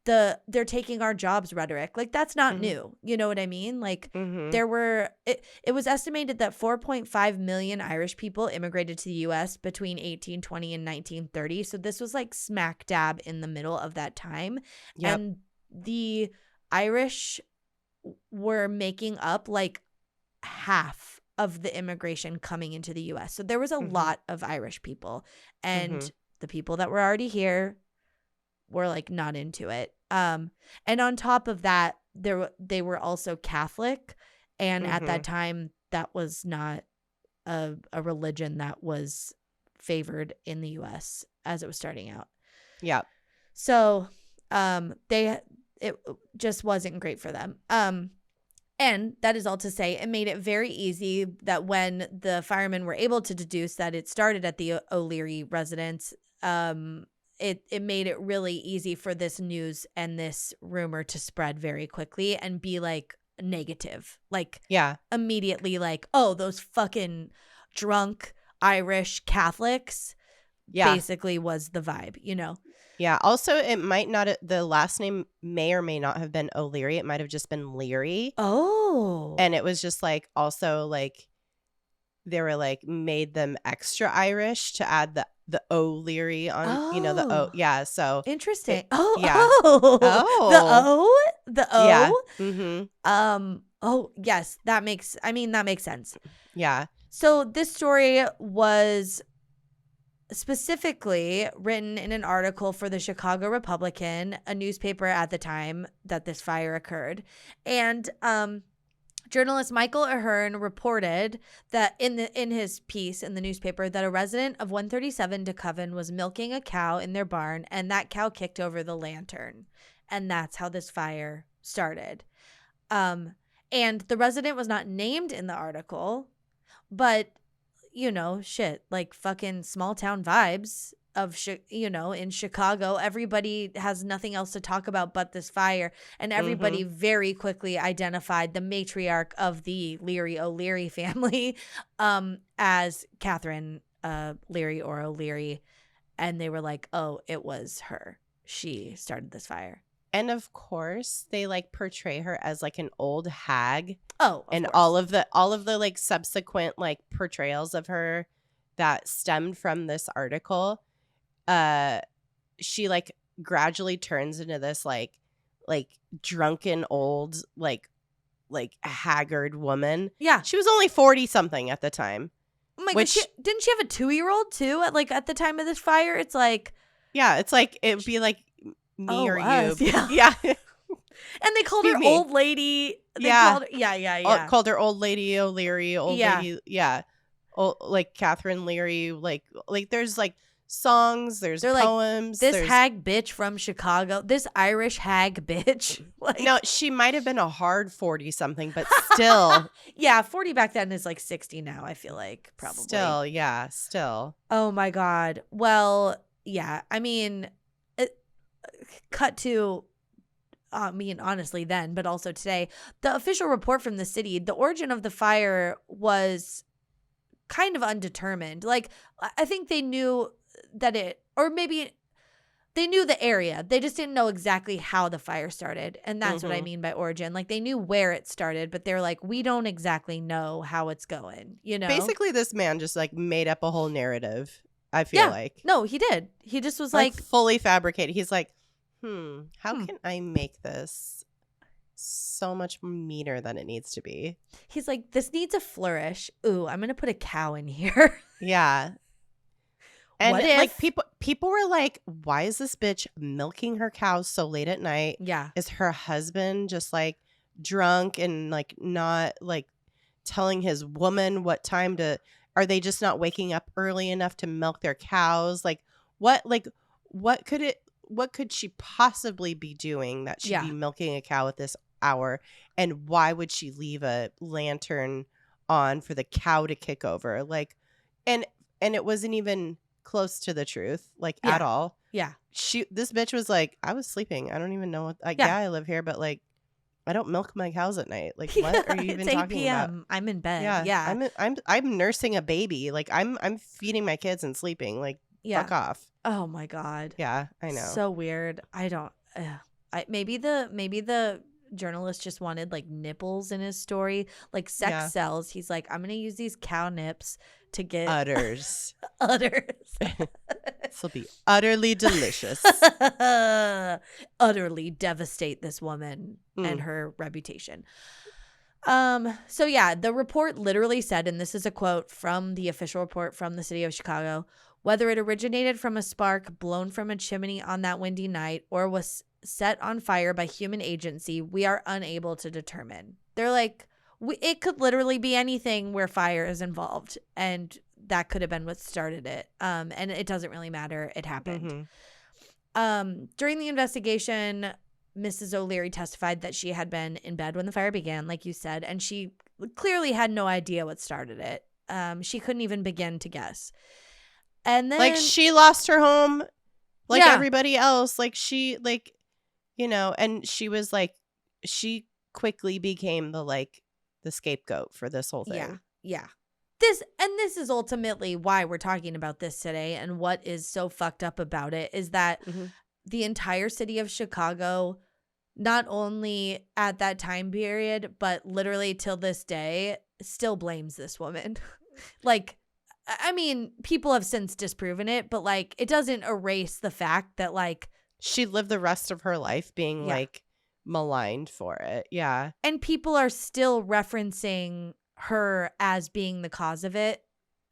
B: they're taking our jobs rhetoric. Like, that's not new. You know what I mean? Like, there were, it was estimated that 4.5 million Irish people immigrated to the U.S. between 1820 and 1930. So this was like smack dab in the middle of that time. Yep. And the Irish were making up like half of the immigration coming into the U.S. So there was a lot of Irish people, and the people that were already here were like not into it. And on top of that, they were also Catholic, and at that time, that was not a religion that was favored in the U.S. as it was starting out.
A: Yeah.
B: So it just wasn't great for them. And that is all to say, it made it very easy that when the firemen were able to deduce that it started at the O'Leary residence, it made it really easy for this news and this rumor to spread very quickly and be like negative. Like, immediately like, oh, those fucking drunk Irish Catholics basically was the vibe, you know?
A: Yeah. Also, it might not, the last name may or may not have been O'Leary. It might have just been Leary.
B: Oh.
A: And it was just like, also like, they were like, made them extra Irish to add the O'Leary on, you know, the O. Yeah. So
B: interesting. The O.
A: Yeah.
B: Oh, yes. That makes sense.
A: Yeah.
B: So this story was specifically written in an article for the Chicago Republican, a newspaper at the time that this fire occurred. And journalist Michael Ahern reported that in his piece in the newspaper that a resident of 137 DeCoven was milking a cow in their barn, and that cow kicked over the lantern. And that's how this fire started. And the resident was not named in the article, but you know, shit, like fucking small town vibes of, you know, in Chicago, everybody has nothing else to talk about but this fire. And everybody very quickly identified the matriarch of the Leary O'Leary family as Catherine Leary or O'Leary. And they were like, oh, it was her. She started this fire.
A: And of course, they like portray her as like an old hag.
B: Oh,
A: and
B: course.
A: all of the like subsequent like portrayals of her that stemmed from this article, she like gradually turns into this like drunken old like haggard woman.
B: Yeah,
A: she was only 40 something at the time.
B: Oh my god, didn't she have a 2-year-old too at the time of this fire? It's like,
A: yeah, it's like it'd be like me or
B: us.
A: you. Yeah.
B: And they called her old lady. Called her,
A: called her old lady O'Leary, lady, like Catherine Leary. Like there's like songs, there's poems.
B: Like, this hag bitch from Chicago, this Irish hag bitch. Like,
A: no, she might have been a hard 40 something, but still.
B: Yeah, 40 back then is like 60 now, I feel like, probably.
A: Still.
B: Oh my God. Well, yeah, I mean, cut to, I mean, honestly then, but also today, the official report from the city, the origin of the fire was kind of undetermined. Like, I think they knew that or maybe they knew the area. They just didn't know exactly how the fire started. And that's what I mean by origin. Like, they knew where it started, but they're like, we don't exactly know how it's going, you know?
A: Basically, this man just like made up a whole narrative, I feel like.
B: No, he did. He just was like
A: fully fabricated. He's like, how can I make this so much meaner than it needs to be?
B: He's like, this needs a flourish. Ooh, I'm going to put a cow in here.
A: Yeah. And
B: what if?
A: Like people were like, why is this bitch milking her cows so late at night?
B: Yeah.
A: Is her husband just like drunk and like not like telling his woman what time to, are they just not waking up early enough to milk their cows? Like what could she possibly be doing that she'd be milking a cow at this hour? And why would she leave a lantern on for the cow to kick over? Like, and it wasn't even close to the truth, like at all.
B: Yeah.
A: This bitch was like, I was sleeping. I don't even know what, like, I live here, but like, I don't milk my cows at night. Like, what are you even talking about?
B: I'm in bed.
A: Yeah. I'm nursing a baby. Like, I'm feeding my kids and sleeping. Like, fuck off.
B: Oh my God.
A: Yeah, I know.
B: So weird. I don't. Maybe the journalist just wanted like nipples in his story, like sex sells. He's like, I'm gonna use these cow nips to get
A: udders. This will be utterly delicious.
B: Utterly devastate this woman and her reputation. So yeah, the report literally said, and this is a quote from the official report from the city of Chicago, whether it originated from a spark blown from a chimney on that windy night or was set on fire by human agency, we are unable to determine. They're like, it could literally be anything where fire is involved, and that could have been what started it. And it doesn't really matter. It happened. During the investigation, Mrs. O'Leary testified that she had been in bed when the fire began, like you said, and she clearly had no idea what started it. She couldn't even begin to guess. And then,
A: like, she lost her home like everybody else. Like, she, like, you know, and she was like, she quickly became the scapegoat for this whole thing.
B: Yeah. This is ultimately why we're talking about this today, and what is so fucked up about it is that the entire city of Chicago, not only at that time period, but literally till this day, still blames this woman. Like, I mean, people have since disproven it, but like, it doesn't erase the fact that like
A: she lived the rest of her life being like maligned for it. Yeah.
B: And people are still referencing her as being the cause of it.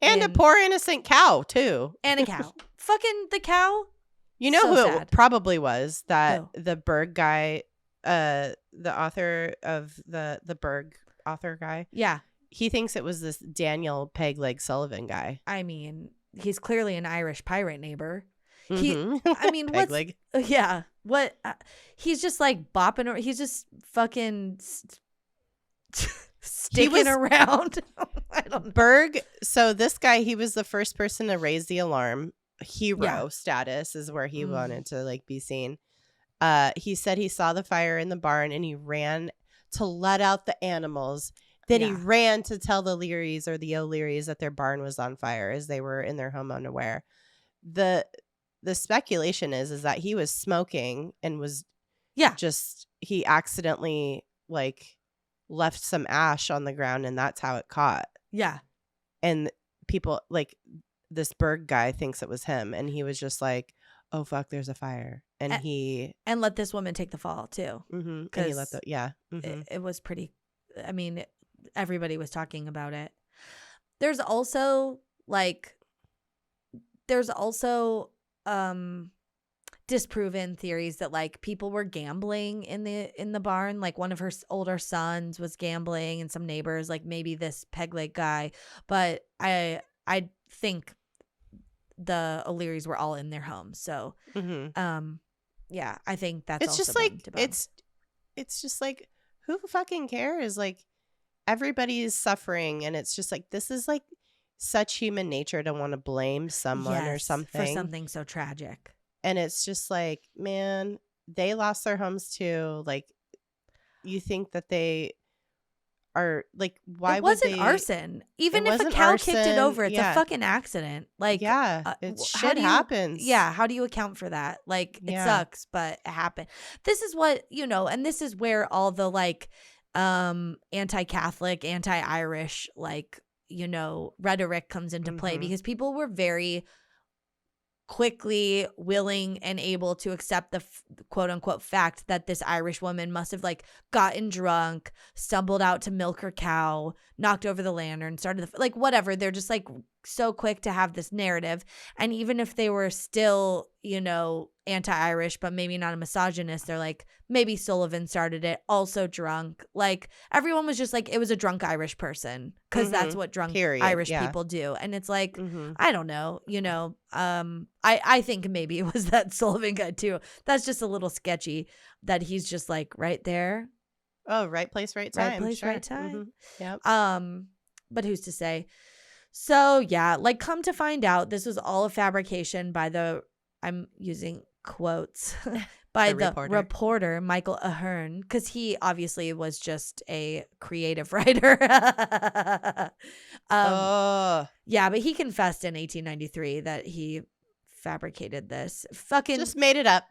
A: And a poor innocent cow, too.
B: And a cow. Fucking the cow.
A: You know who it probably was? The Berg guy, the author of the Berg author guy.
B: Yeah.
A: He thinks it was this Daniel Pegleg Sullivan guy.
B: I mean, he's clearly an Irish pirate neighbor.
A: I
B: mean, what's... Yeah. What? He's just like bopping. He's just fucking... sticking around. I don't know.
A: Berg, so this guy, he was the first person to raise the alarm. Hero status is where he wanted to like be seen. He said he saw the fire in the barn and he ran to let out the animals. Then he ran to tell the Learys or the O'Learys that their barn was on fire as they were in their home unaware. The speculation is that he was smoking and was just he accidentally like left some ash on the ground and that's how it caught.
B: Yeah.
A: And people like this Berg guy thinks it was him and he was just like, oh fuck, there's a fire. And
B: and let this woman take the fall too.
A: And he let
B: it was pretty, I mean, everybody was talking about it. There's also disproven theories that like people were gambling in the barn. Like one of her older sons was gambling and some neighbors, like maybe this Pegleg guy. But I think the O'Learys were all in their home. So yeah, I think that's
A: it's just like it's just like who fucking cares? Like everybody is suffering and it's just like this is like such human nature to want to blame someone or something
B: for something so tragic.
A: And it's just like, man, they lost their homes too. Like, you think that they are like, why would they?
B: It wasn't arson. Even if a cow kicked it over, it's a fucking accident. Like,
A: shit happens.
B: Yeah. How do you account for that? Like, it sucks, but it happened. This is what, and this is where all the like anti-Catholic, anti-Irish, like, rhetoric comes into play because people were very quickly willing and able to accept the quote unquote fact that this Irish woman must have like gotten drunk, stumbled out to milk her cow, knocked over the lantern, started like whatever. They're just like so quick to have this narrative. And even if they were still, anti-Irish, but maybe not a misogynist, they're like, maybe Sullivan started it, also drunk. Like everyone was just like, it was a drunk Irish person because that's what drunk Irish people do. And it's like, I don't know, I think maybe it was that Sullivan guy too. That's just a little sketchy that he's just like right there.
A: Oh, right place, right time.
B: Right place, right time.
A: Yeah.
B: But who's to say? So yeah, like come to find out, this was all a fabrication by I'm using quotes by the reporter Michael Ahern, because he obviously was just a creative writer. Yeah, but he confessed in 1893 that he fabricated this. Fucking
A: just made it up.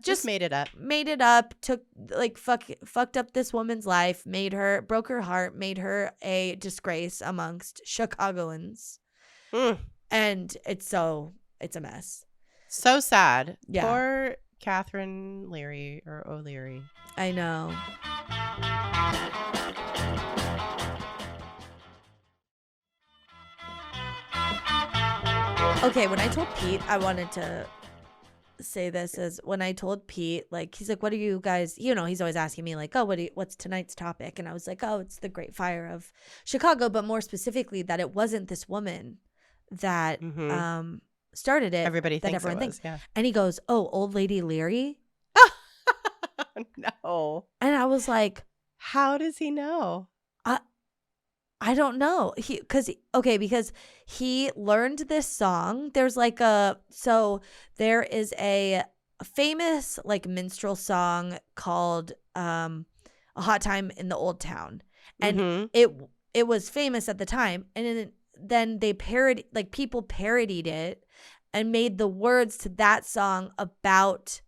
B: Made it up. Took like fucked up this woman's life. Broke her heart. Made her a disgrace amongst Chicagoans. And it's a mess.
A: So sad. Yeah. Poor Catherine Leary or O'Leary.
B: I know. Okay, when I told Pete, I wanted to say this as when I told Pete, like, he's like, what are you guys, you know, he's always asking me like, oh, what's tonight's topic? And I was like, oh, it's the Great Fire of Chicago, but more specifically that it wasn't this woman that started it.
A: Everybody
B: that
A: thinks
B: everyone
A: it was, yeah.
B: And he goes, oh, Old Lady Leary?
A: No.
B: And I was like,
A: how does he know?
B: I don't know. Because he learned this song. There is a famous like minstrel song called A Hot Time in the Old Town. And it was famous at the time. And then they people parodied it and made the words to that song about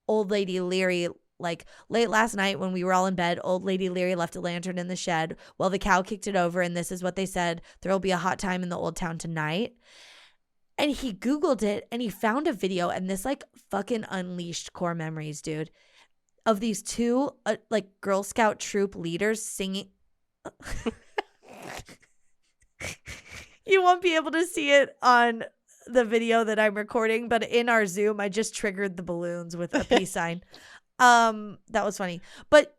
B: Old Lady Leary. Like, late last night when we were all in bed, Old Lady Leary left a lantern in the shed while the cow kicked it over, and this is what they said: there'll be a hot time in the old town tonight. And he Googled it, and he found a video, and this, like, fucking unleashed core memories, dude, of these two, like, Girl Scout troop leaders singing. You won't be able to see it on the video that I'm recording, but in our Zoom, I just triggered the balloons with a peace sign. That was funny. But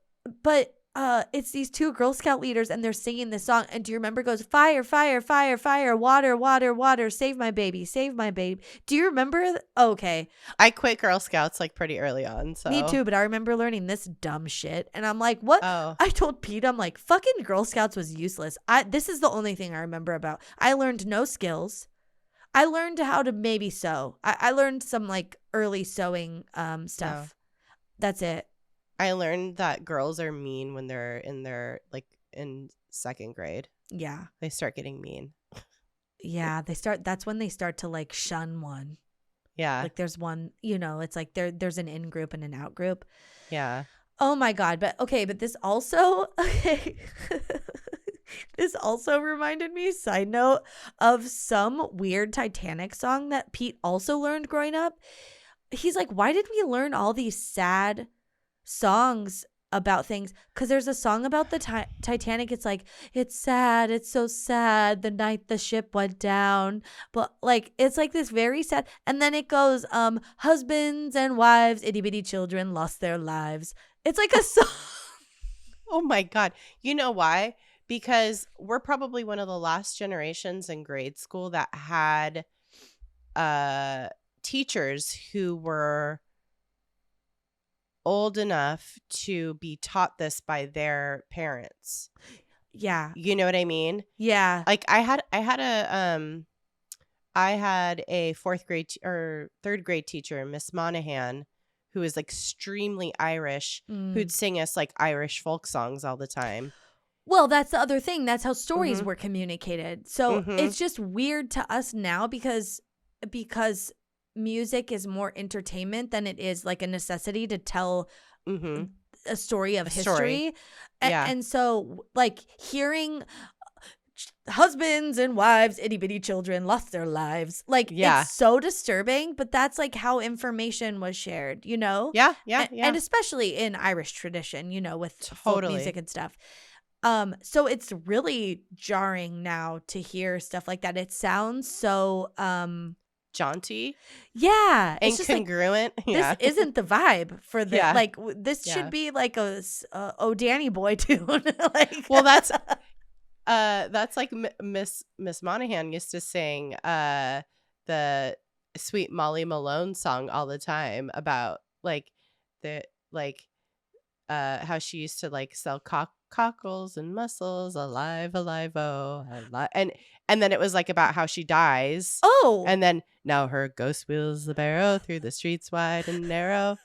B: it's these two Girl Scout leaders and they're singing this song. And do you remember it goes, fire, fire, fire, fire, water, water, water, save my baby, save my baby. Do you remember? Okay.
A: I quit Girl Scouts like pretty early on. So
B: me too, but I remember learning this dumb shit. And I'm like, what?
A: Oh.
B: I told Pete, I'm like, fucking Girl Scouts was useless. This is the only thing I remember about. I learned no skills. I learned how to maybe sew. I learned some like early sewing stuff. Oh. That's it.
A: I learned that girls are mean when they're in second grade.
B: Yeah.
A: They start getting mean.
B: Yeah, that's when they start to like shun one.
A: Yeah.
B: Like there's one, you know, it's like there's an in group and an out group.
A: Yeah.
B: Oh my God. But this also this also reminded me, side note, of some weird Titanic song that Pete also learned growing up. He's like, why did we learn all these sad songs about things? Because there's a song about the Titanic. It's like, it's sad. It's so sad. The night the ship went down. But like, it's like this very sad. And then it goes, husbands and wives, itty bitty children lost their lives. It's like a song.
A: Oh my God. You know why? Because we're probably one of the last generations in grade school that had teachers who were old enough to be taught this by their parents.
B: Yeah.
A: You know what I mean?
B: Yeah.
A: Like I had a fourth grade or third grade teacher, Miss Monahan, who was like extremely Irish, who'd sing us like Irish folk songs all the time.
B: Well, that's the other thing. That's how stories were communicated. So it's just weird to us now because music is more entertainment than it is like a necessity to tell a story of history.
A: Yeah.
B: And so like hearing husbands and wives, itty bitty children lost their lives. Like it's so disturbing, but that's like how information was shared, you know?
A: Yeah.
B: And especially in Irish tradition, you know, with folk music and stuff. So it's really jarring now to hear stuff like that. It sounds so
A: jaunty.
B: Yeah.
A: And congruent.
B: Like, this isn't the vibe for the like this should be like a Oh Danny Boy tune. Like,
A: well, that's like Miss Monahan used to sing the Sweet Molly Malone song all the time about like how she used to like sell cockles and mussels, alive, oh, alive. And then it was like about how she dies.
B: Oh.
A: And then now her ghost wheels the barrow through the streets wide and narrow,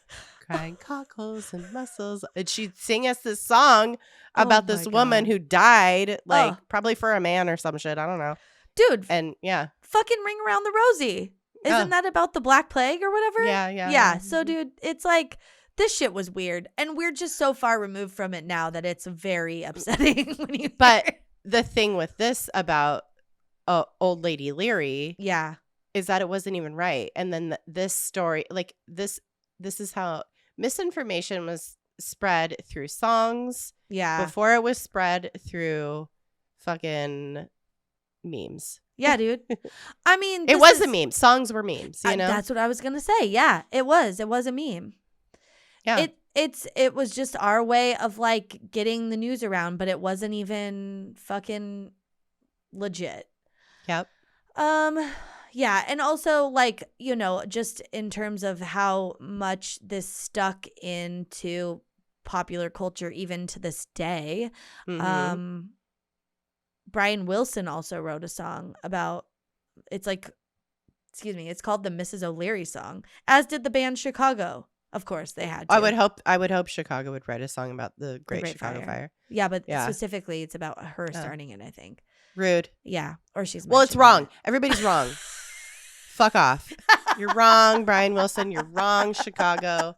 A: crying cockles and mussels. And she'd sing us this song about this woman who died, like probably for a man or some shit. I don't know.
B: Dude.
A: And yeah.
B: Fucking Ring Around the Rosie. Isn't that about the Black Plague or whatever? Yeah. So, dude, it's like, this shit was weird. And we're just so far removed from it now that it's very upsetting. But
A: the thing with this about Old Lady Leary is that it wasn't even right. And then this story, like this is how misinformation was spread through songs.
B: Yeah.
A: Before it was spread through fucking memes.
B: Yeah, dude. I mean,
A: it was a meme. Songs were memes, you know?
B: That's what I was going to say. Yeah, it was. It was a meme.
A: Yeah.
B: It was just our way of like getting the news around, but it wasn't even fucking legit.
A: Yep.
B: Yeah, and also like, you know, just in terms of how much this stuck into popular culture even to this day.
A: Mm-hmm.
B: Brian Wilson also wrote a song about, it's like, it's called the Mrs. O'Leary song, as did the band Chicago. Of course, they had to.
A: I would hope Chicago would write a song about the Great Chicago Fire.
B: Yeah, but specifically it's about her starting it, I think.
A: Rude.
B: Yeah, or she's
A: Well, it's wrong. Everybody's wrong. Fuck off. You're wrong, Brian Wilson. You're wrong, Chicago.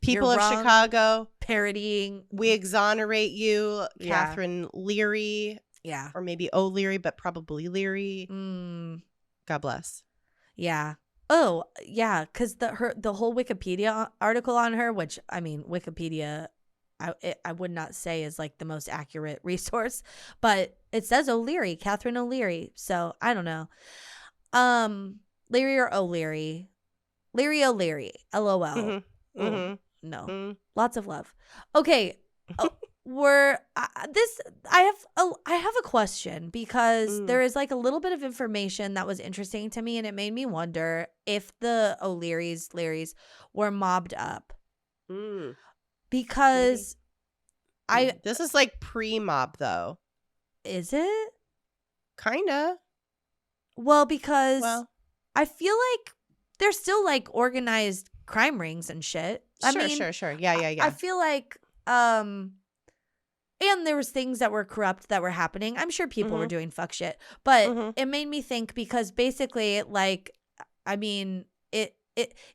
A: People of Chicago.
B: Parodying.
A: We exonerate you, Catherine Leary.
B: Yeah.
A: Or maybe O'Leary, but probably Leary. God bless.
B: Yeah. Oh, yeah, because the whole Wikipedia article on her, which, I mean, Wikipedia, I would not say is like the most accurate resource, but it says O'Leary, Catherine O'Leary. So I don't know. Leary or O'Leary? Leary O'Leary. LOL.
A: Mm-hmm. Mm-hmm.
B: No.
A: Mm-hmm.
B: Lots of love. Okay. I have a question because there is like a little bit of information that was interesting to me, and it made me wonder if the Larrys were mobbed up. Because
A: this is like pre-mob though.
B: Is it?
A: Kinda.
B: Well, because I feel like there's still like organized crime rings and shit.
A: Sure. Yeah.
B: I feel like and there was things that were corrupt that were happening. I'm sure people were doing fuck shit. But it made me think because basically, like, I mean, it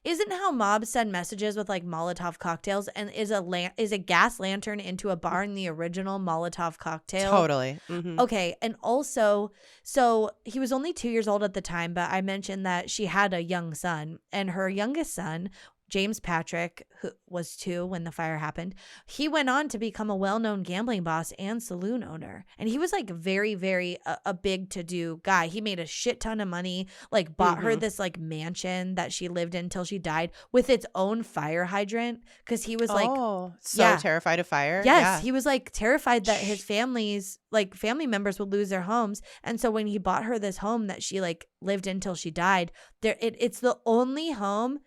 B: isn't how mobs send messages with like Molotov cocktails, and is a gas lantern into a bar in the original Molotov cocktail.
A: Totally.
B: Okay. And also, so he was only 2 years old at the time, but I mentioned that she had a young son, and her youngest son, James Patrick, who was 2 when the fire happened, he went on to become a well-known gambling boss and saloon owner. And he was like very, very a big to-do guy. He made a shit ton of money, like bought her this like mansion that she lived in till she died with its own fire hydrant, because he was
A: terrified of fire.
B: Yes, he was like terrified that his family members would lose their homes. And so when he bought her this home that she like lived in till she died, it's the only home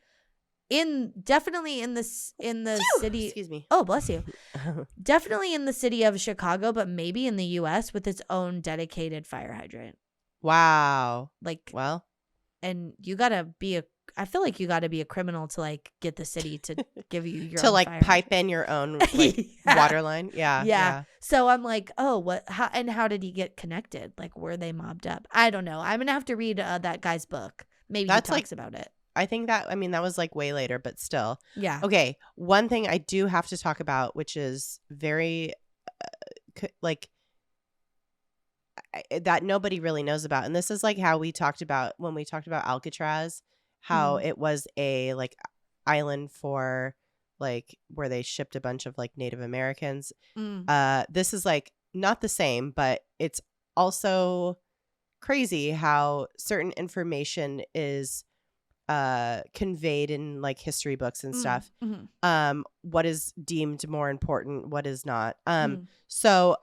B: definitely in the city.
A: Excuse me.
B: Oh, bless you. Definitely in the city of Chicago, but maybe in the U.S. with its own dedicated fire hydrant.
A: Wow.
B: Like,
A: well,
B: and I feel like you got to be a criminal to like get the city to give you your
A: to
B: own
A: like
B: fire
A: pipe in your own like water line. Yeah.
B: So I'm like, oh, how did he get connected? Like, were they mobbed up? I don't know. I'm gonna have to read that guy's book. Maybe he talks about it.
A: I think that was like way later, but still.
B: Yeah.
A: Okay. One thing I do have to talk about, which is very that nobody really knows about. And this is like how we talked about when we talked about Alcatraz, how it was a like island for like where they shipped a bunch of like Native Americans. This is like not the same, but it's also crazy how certain information is conveyed in like history books and stuff. What is deemed more important, what is not. So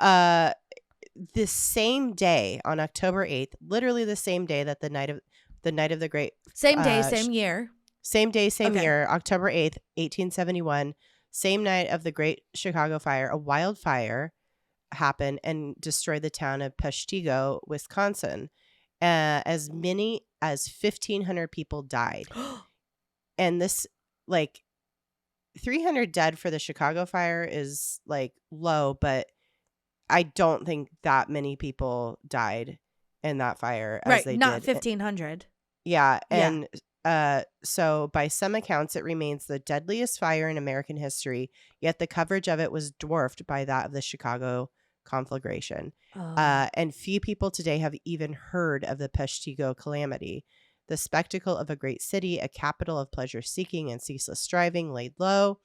A: the same day on October 8th, literally the same day that the night of the great
B: same day, same year.
A: Same day, same year, October 8th, 1871, same night of the Great Chicago Fire, a wildfire happened and destroyed the town of Peshtigo, Wisconsin. As many as 1,500 people died. And this, like, 300 dead for the Chicago fire is, like, low, but I don't think that many people died in that fire as they did.
B: Not 1,500.
A: Yeah, and so by some accounts, it remains the deadliest fire in American history, yet the coverage of it was dwarfed by that of the Chicago conflagration. And few people today have even heard of the Peshtigo calamity. The spectacle of a great city, a capital of pleasure seeking and ceaseless striving, laid low,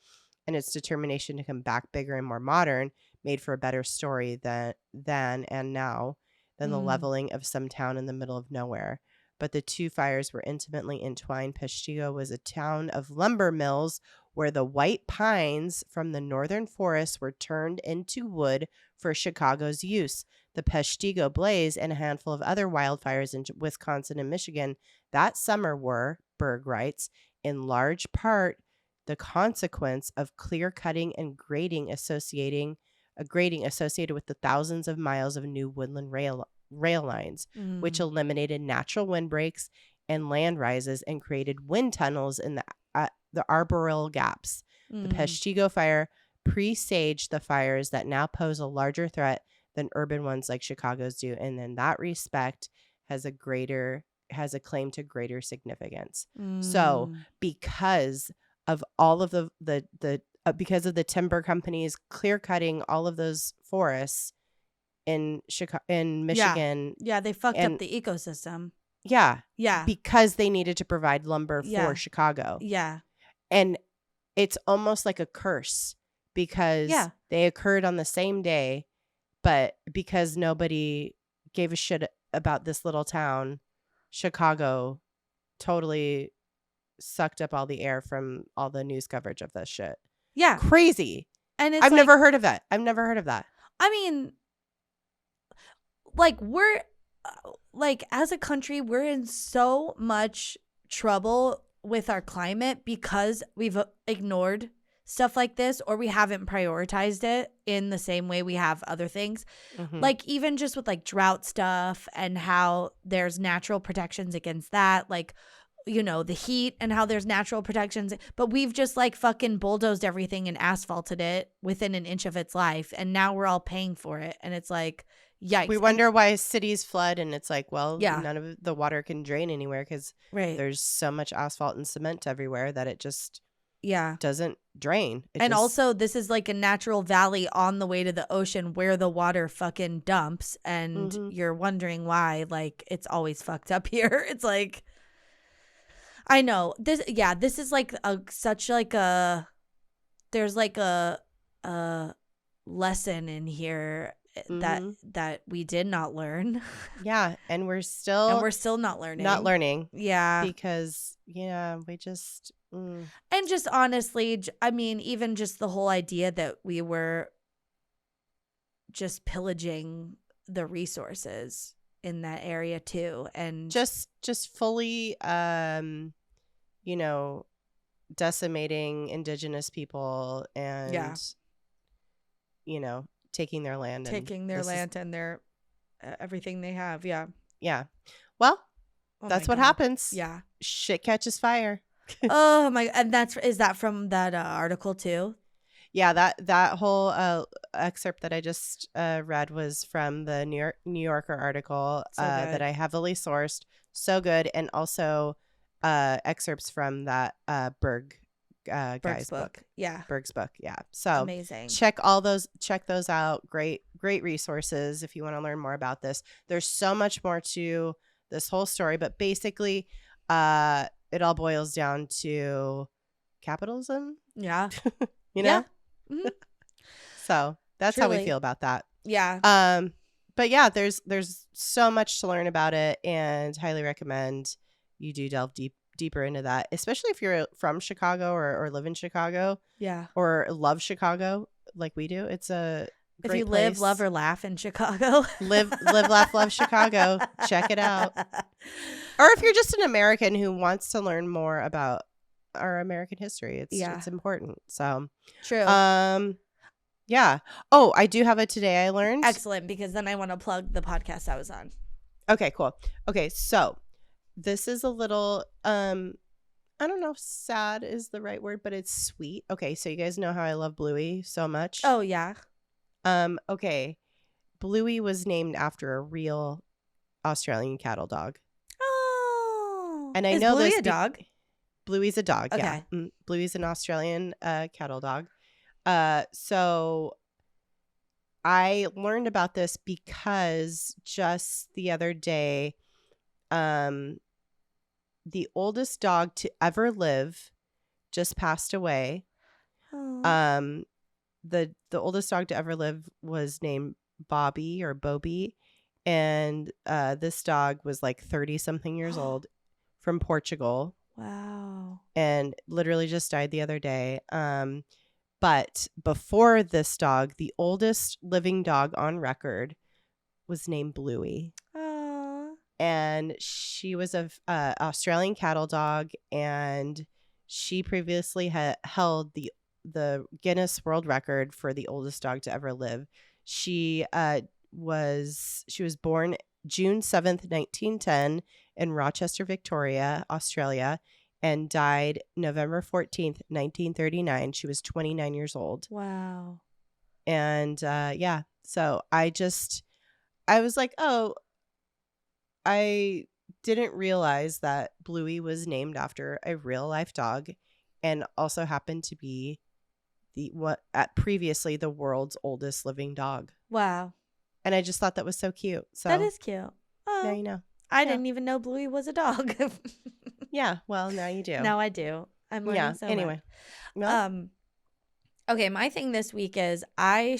A: and its determination to come back bigger and more modern made for a better story then and now than the leveling of some town in the middle of nowhere. But the two fires were intimately entwined. Peshtigo was a town of lumber mills where the white pines from the northern forests were turned into wood for Chicago's use. The Peshtigo blaze and a handful of other wildfires in Wisconsin and Michigan that summer were, Berg writes, in large part the consequence of clear cutting and grading associated with the thousands of miles of new woodland rail lines, which eliminated natural windbreaks and land rises and created wind tunnels in the arboreal gaps. The Peshtigo fire presaged the fires that now pose a larger threat than urban ones like Chicago's do, and in that respect has a claim to greater significance. So because of all of because of the timber companies clear cutting all of those forests in Michigan.
B: Yeah, they fucked up the ecosystem.
A: Yeah.
B: Yeah.
A: Because they needed to provide lumber for Chicago.
B: Yeah.
A: And it's almost like a curse because they occurred on the same day, but because nobody gave a shit about this little town, Chicago totally sucked up all the air from all the news coverage of this shit.
B: Yeah.
A: Crazy.
B: And it's
A: I've never heard of that.
B: I mean, like, we're like, as a country, we're in so much trouble with our climate because we've ignored stuff like this, or we haven't prioritized it in the same way we have other things. Like, even just with like drought stuff and how there's natural protections against that, like, you know, the heat and how there's natural protections, but we've just like fucking bulldozed everything and asphalted it within an inch of its life, and now we're all paying for it. And it's like, yikes.
A: We wonder why cities flood, and it's like, well, none of the water can drain anywhere because there's so much asphalt and cement everywhere that it just doesn't drain.
B: Also, this is like a natural valley on the way to the ocean where the water fucking dumps, and you're wondering why, like, it's always fucked up here. It's like, I know this is like there's like a lesson in here that we did not learn.
A: Yeah, and we're still
B: not learning. Yeah,
A: because we just
B: and just honestly, I mean, even just the whole idea that we were just pillaging the resources in that area too, and
A: just fully decimating indigenous people and taking their land
B: and their everything they have.
A: Well, that's what happens. Shit catches fire.
B: Oh my, and is that from that article too?
A: Yeah, that whole excerpt that I just read was from the New Yorker article that I heavily sourced. So good. And also excerpts from that Berg's book.
B: Yeah.
A: Berg's book. Yeah. So
B: amazing.
A: Check those out. Great resources if you want to learn more about this. There's so much more to this whole story, but basically it all boils down to capitalism.
B: Yeah.
A: Yeah.
B: Mm-hmm.
A: So that's how we feel about that.
B: Yeah.
A: But yeah, there's so much to learn about it, and highly recommend you do delve deeper into that, especially if you're from Chicago or live in Chicago.
B: Yeah.
A: Or love Chicago like we do. It's a great
B: if you
A: place.
B: live, love, or laugh in Chicago.
A: live, laugh, love Chicago. Check it out. Or if you're just an American who wants to learn more about our American history, it's important. So
B: true.
A: Yeah. Oh, I do have a Today I Learned.
B: Excellent, because then I want to plug the podcast I was on.
A: Okay, cool. Okay, so this is a little I don't know if sad is the right word, but it's sweet. Okay, so you guys know how I love Bluey so much.
B: Oh yeah.
A: Okay. Bluey was named after a real Australian cattle dog.
B: Oh.
A: And I know
B: Bluey
A: this
B: a dog?
A: Bluey's a dog.
B: Okay.
A: Yeah. Bluey's an Australian cattle dog. So I learned about this because just the other day, the oldest dog to ever live just passed away.
B: Oh.
A: The oldest dog to ever live was named Bobby or Bobby, And this dog was like 30-something years old from Portugal.
B: Wow.
A: And literally just died the other day. But before this dog, the oldest living dog on record was named Bluey.
B: Aww.
A: And she was a Australian cattle dog, and she previously had held the Guinness World Record for the oldest dog to ever live. She was born June 7th, 1910 in Rochester, Victoria, Australia, and died November 14th, 1939. She was 29 years old.
B: Wow.
A: And yeah, so I was like, oh, I didn't realize that Bluey was named after a real life dog, and also happened to be previously the world's oldest living dog.
B: Wow.
A: And I just thought that was so cute. So
B: that is cute. Oh,
A: now you know.
B: I didn't even know Bluey was a dog.
A: Yeah, well, now you do.
B: Now I do. I'm learning so
A: anyway.
B: much.
A: Well,
B: okay, my thing this week is I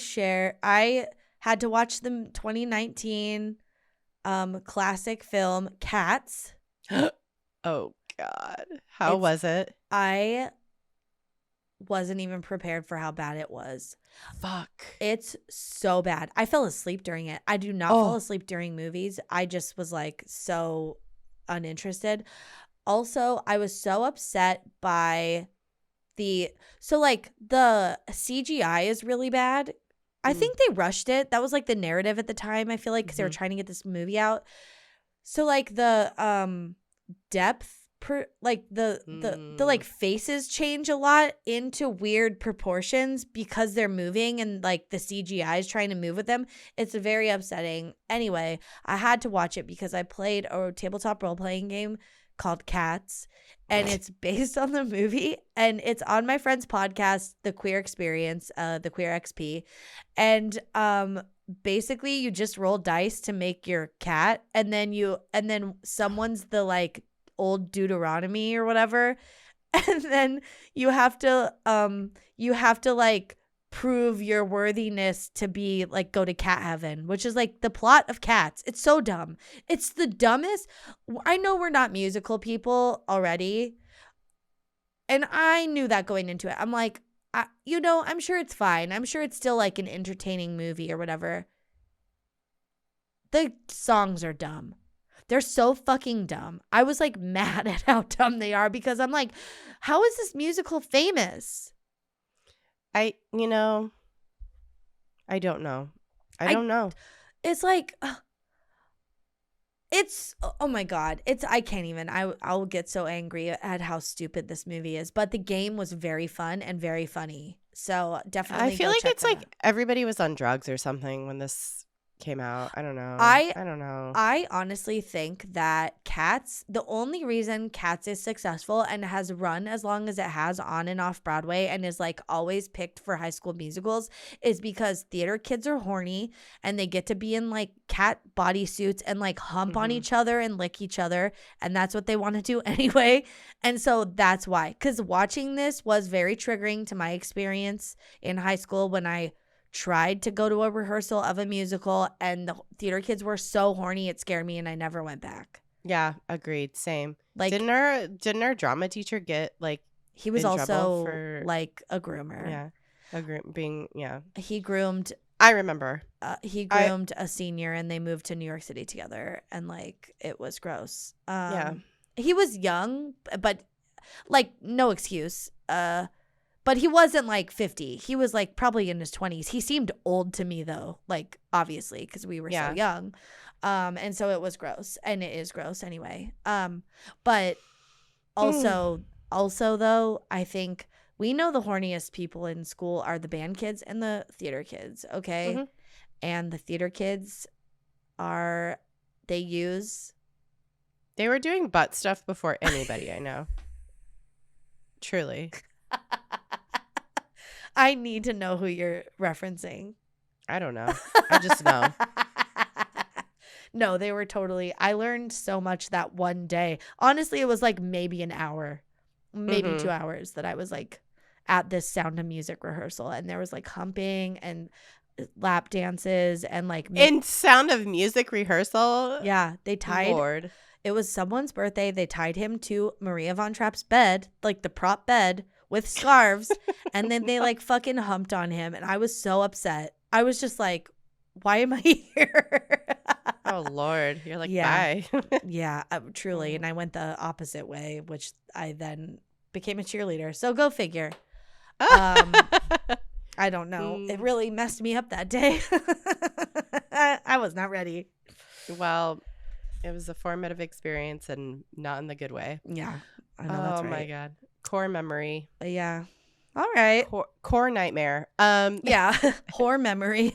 B: had to watch the 2019 classic film Cats.
A: Oh God. How was it?
B: I wasn't even prepared for how bad it was.
A: Fuck.
B: It's so bad. I fell asleep during it. I do not fall asleep during movies. I just was like so uninterested. Also, I was so upset by the CGI is really bad. I think they rushed it. That was like the narrative at the time, I feel like, because they were trying to get this movie out. So like the depth the like faces change a lot into weird proportions because they're moving and like the CGI is trying to move with them. It's very upsetting. Anyway, I had to watch it because I played a tabletop role-playing game called Cats, and it's based on the movie, and it's on my friend's podcast, The Queer Experience, the Queer XP. And basically you just roll dice to make your cat, and then someone's the like old Deuteronomy or whatever, and then you have to like prove your worthiness to be like go to cat heaven, which is like the plot of Cats. It's so dumb. It's the dumbest. I know we're not musical people already, and I knew that going into it. I'm like, I'm sure it's fine. I'm sure it's still like an entertaining movie or whatever. The songs are dumb. They're so fucking dumb. I was like mad at how dumb they are because I'm like, how is this musical famous?
A: I don't know. I don't know.
B: It's like, oh my God. I can't even. I'll get so angry at how stupid this movie is. But the game was very fun and very funny. So definitely
A: I feel like it's like everybody was on drugs or something when this came out. I don't know. I don't know.
B: I honestly think that Cats, the only reason Cats is successful and has run as long as it has on and off Broadway and is like always picked for High School Musicals is because theater kids are horny and they get to be in like cat bodysuits and like hump on each other and lick each other, and that's what they want to do anyway. And so that's why, because watching this was very triggering to my experience in high school when I tried to go to a rehearsal of a musical and the theater kids were so horny it scared me and I never went back.
A: Yeah, agreed. Same. Like, didn't our drama teacher get like
B: he was also for, like a groomer?
A: Yeah,
B: he groomed.
A: I remember
B: he groomed a senior and they moved to New York City together, and like it was gross.
A: Yeah,
B: he was young, but like no excuse. But he wasn't like 50. He was like probably in his 20s. He seemed old to me though, like obviously because we were so young. And so it was gross, and it is gross anyway. But also though, I think we know the horniest people in school are the band kids and the theater kids, okay? And the theater kids they
A: were doing butt stuff before anybody I know. Truly.
B: I need to know who you're referencing.
A: I don't know. I just know.
B: No, they were totally. I learned so much that one day. Honestly, it was like maybe an hour, maybe 2 hours that I was like at this Sound of Music rehearsal, and there was like humping and lap dances and like
A: in Sound of Music rehearsal.
B: Yeah, they tied.
A: Lord.
B: It was someone's birthday. They tied him to Maria von Trapp's bed, like the prop bed with scarves, and then they like fucking humped on him, and I was so upset. I was just like, why am I here?
A: Oh Lord, you're like,
B: yeah.
A: bye.
B: Yeah, truly. And I went the opposite way, which I then became a cheerleader. So go figure. I don't know. It really messed me up that day. I was not ready.
A: Well, it was a formative experience and not in the good way.
B: Yeah. I know that's right.
A: Oh my God. Core memory.
B: Yeah. All right.
A: Core nightmare.
B: Yeah. Whore memory.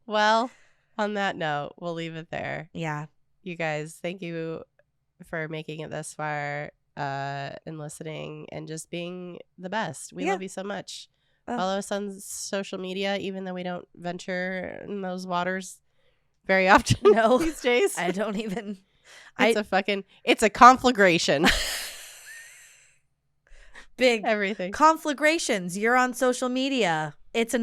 A: Well, on that note, we'll leave it there.
B: Yeah.
A: You guys, thank you for making it this far and listening and just being the best. We love you so much. Follow us on social media, even though we don't venture in those waters very often these days.
B: I don't even.
A: It's a conflagration.
B: Big
A: everything.
B: Conflagrations. You're on social media. It's a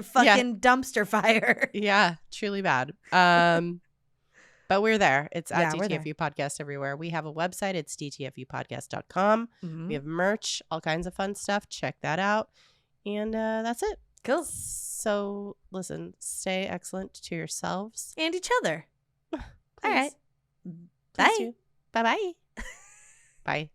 B: fucking dumpster fire.
A: Yeah, truly bad. But we're there. It's at DTFU Podcast everywhere. We have a website. It's dtfupodcast.com. We have merch, all kinds of fun stuff. Check that out. And that's it.
B: Cool.
A: So listen, stay excellent to yourselves.
B: And each other. All right.
A: Bye. Bye-bye. Bye.